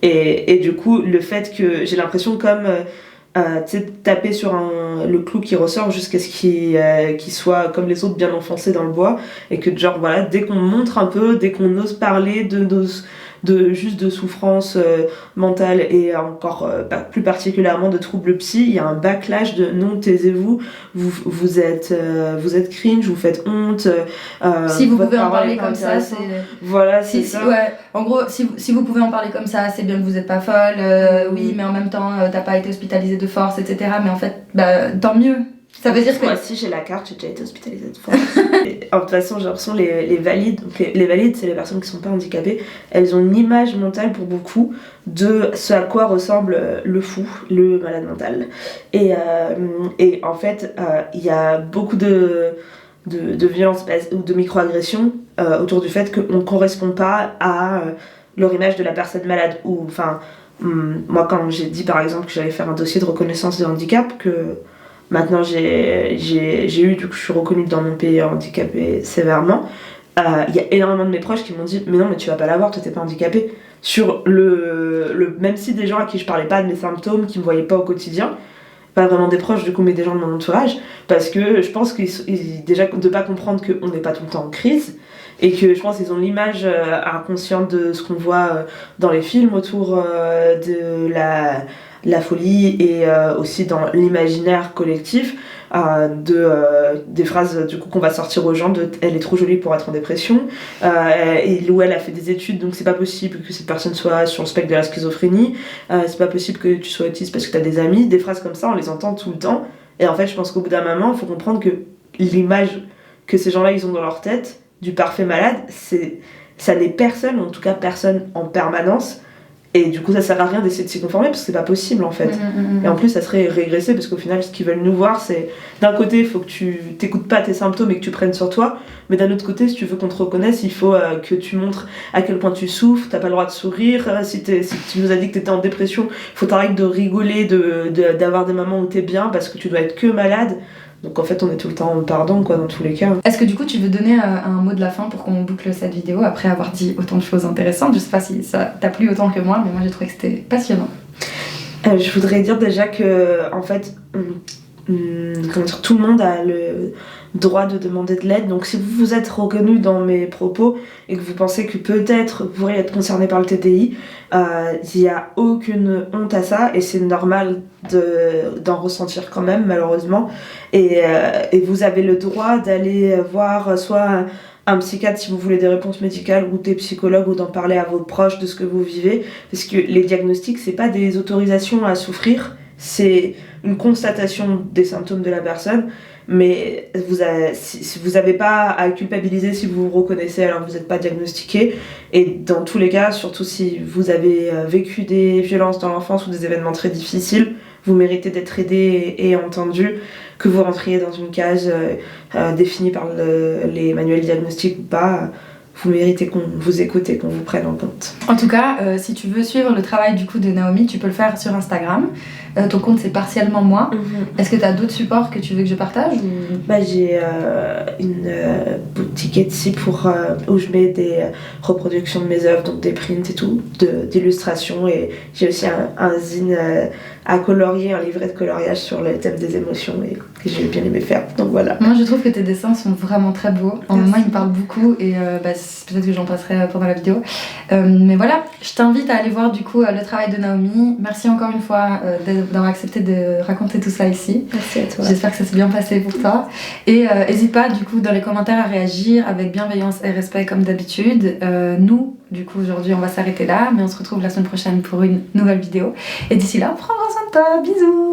et du coup le fait que j'ai l'impression comme taper sur le clou qui ressort jusqu'à ce qu'il soit comme les autres bien enfoncé dans le bois, et que genre voilà, dès qu'on montre un peu, dès qu'on ose parler juste de souffrance mentale et encore plus particulièrement de troubles psy, il y a un backlash de non, taisez-vous, vous êtes cringe, vous faites honte, si vous pouvez en parler comme ça, c'est voilà, c'est ça. Ouais, en gros, si vous pouvez en parler comme ça, c'est bien que vous êtes pas folle, oui, mais en même temps t'as pas été hospitalisée de force, etc. Mais en fait, bah tant mieux. Ça veut dire que moi si j'ai la carte, j'ai déjà été hospitalisée de force. De toute façon, j'ai l'impression les valides, donc les valides, c'est les personnes qui sont pas handicapées, elles ont une image mentale pour beaucoup de ce à quoi ressemble le fou, le malade mental. Et en fait, il y a beaucoup de violences ou de microagressions autour du fait qu'on ne correspond pas à leur image de la personne malade. Ou enfin, moi quand j'ai dit par exemple que j'allais faire un dossier de reconnaissance de handicap, que maintenant j'ai eu, du coup je suis reconnue dans mon pays handicapée sévèrement, il y a énormément de mes proches qui m'ont dit mais non mais tu vas pas l'avoir, toi t'es pas handicapée, sur même si des gens à qui je parlais pas de mes symptômes, qui me voyaient pas au quotidien, pas vraiment des proches du coup mais des gens de mon entourage, parce que je pense qu'ils déjà de pas comprendre qu'on n'est pas tout le temps en crise, et que je pense qu'ils ont l'image inconsciente de ce qu'on voit dans les films autour de la folie, et aussi dans l'imaginaire collectif des phrases du coup qu'on va sortir aux gens de elle est trop jolie pour être en dépression, où elle a fait des études donc c'est pas possible que cette personne soit sur le spectre de la schizophrénie, c'est pas possible que tu sois autiste parce que t'as des amis, des phrases comme ça on les entend tout le temps, et en fait je pense qu'au bout d'un moment il faut comprendre que l'image que ces gens-là ils ont dans leur tête du parfait malade, ça n'est personne, en tout cas personne en permanence. Et du coup, ça sert à rien d'essayer de s'y conformer parce que c'est pas possible en fait. Et en plus, ça serait régresser parce qu'au final, ce qu'ils veulent nous voir, c'est d'un côté, il faut que tu t'écoutes pas tes symptômes et que tu prennes sur toi. Mais d'un autre côté, si tu veux qu'on te reconnaisse, il faut que tu montres à quel point tu souffres. T'as pas le droit de sourire. Si tu nous as dit que t'étais en dépression, il faut t'arrêter de rigoler, d'avoir des moments où t'es bien parce que tu dois être que malade. Donc en fait, on est tout le temps en pardon, quoi, dans tous les cas. Est-ce que du coup, tu veux donner un mot de la fin pour qu'on boucle cette vidéo après avoir dit autant de choses intéressantes? Je sais pas si ça t'a plu autant que moi, mais moi j'ai trouvé que c'était passionnant. Je voudrais dire déjà que, en fait, tout le monde a le droit de demander de l'aide. Donc si vous vous êtes reconnu dans mes propos et que vous pensez que peut-être vous pourriez être concerné par le TDI, il n'y a aucune honte à ça, et c'est normal d'en ressentir quand même, malheureusement, et vous avez le droit d'aller voir soit un psychiatre si vous voulez des réponses médicales, ou des psychologues, ou d'en parler à vos proches de ce que vous vivez, parce que les diagnostics c'est pas des autorisations à souffrir, c'est une constatation des symptômes de la personne, mais vous n'avez pas à culpabiliser si vous vous reconnaissez alors que vous n'êtes pas diagnostiqué. Et dans tous les cas, surtout si vous avez vécu des violences dans l'enfance ou des événements très difficiles, vous méritez d'être aidé et entendu, que vous rentriez dans une case définie par les manuels diagnostiques ou pas. Vous méritez qu'on vous écoute et qu'on vous prenne en compte. En tout cas, si tu veux suivre le travail du coup de Naomi, tu peux le faire sur Instagram. Ton compte c'est partiellement moi. Est-ce que tu as d'autres supports que tu veux que je partage ou... J'ai une boutique Etsy où je mets des reproductions de mes œuvres, donc des prints et tout, d'illustrations, et j'ai aussi un zine à colorier, un livret de coloriage sur le thème des émotions, et que j'ai bien aimé faire, donc voilà. Moi je trouve que tes dessins sont vraiment très beaux, moi ils me parlent beaucoup, et peut-être que j'en passerai pendant la vidéo, mais voilà, je t'invite à aller voir du coup le travail de Naomi. Merci encore une fois d'avoir accepté de raconter tout ça ici. Merci à toi. J'espère que ça s'est bien passé pour toi, et n'hésite pas du coup dans les commentaires à réagir avec bienveillance et respect comme d'habitude. Nous du coup aujourd'hui on va s'arrêter là, mais on se retrouve la semaine prochaine pour une nouvelle vidéo, et d'ici là prends soin de toi, bisous.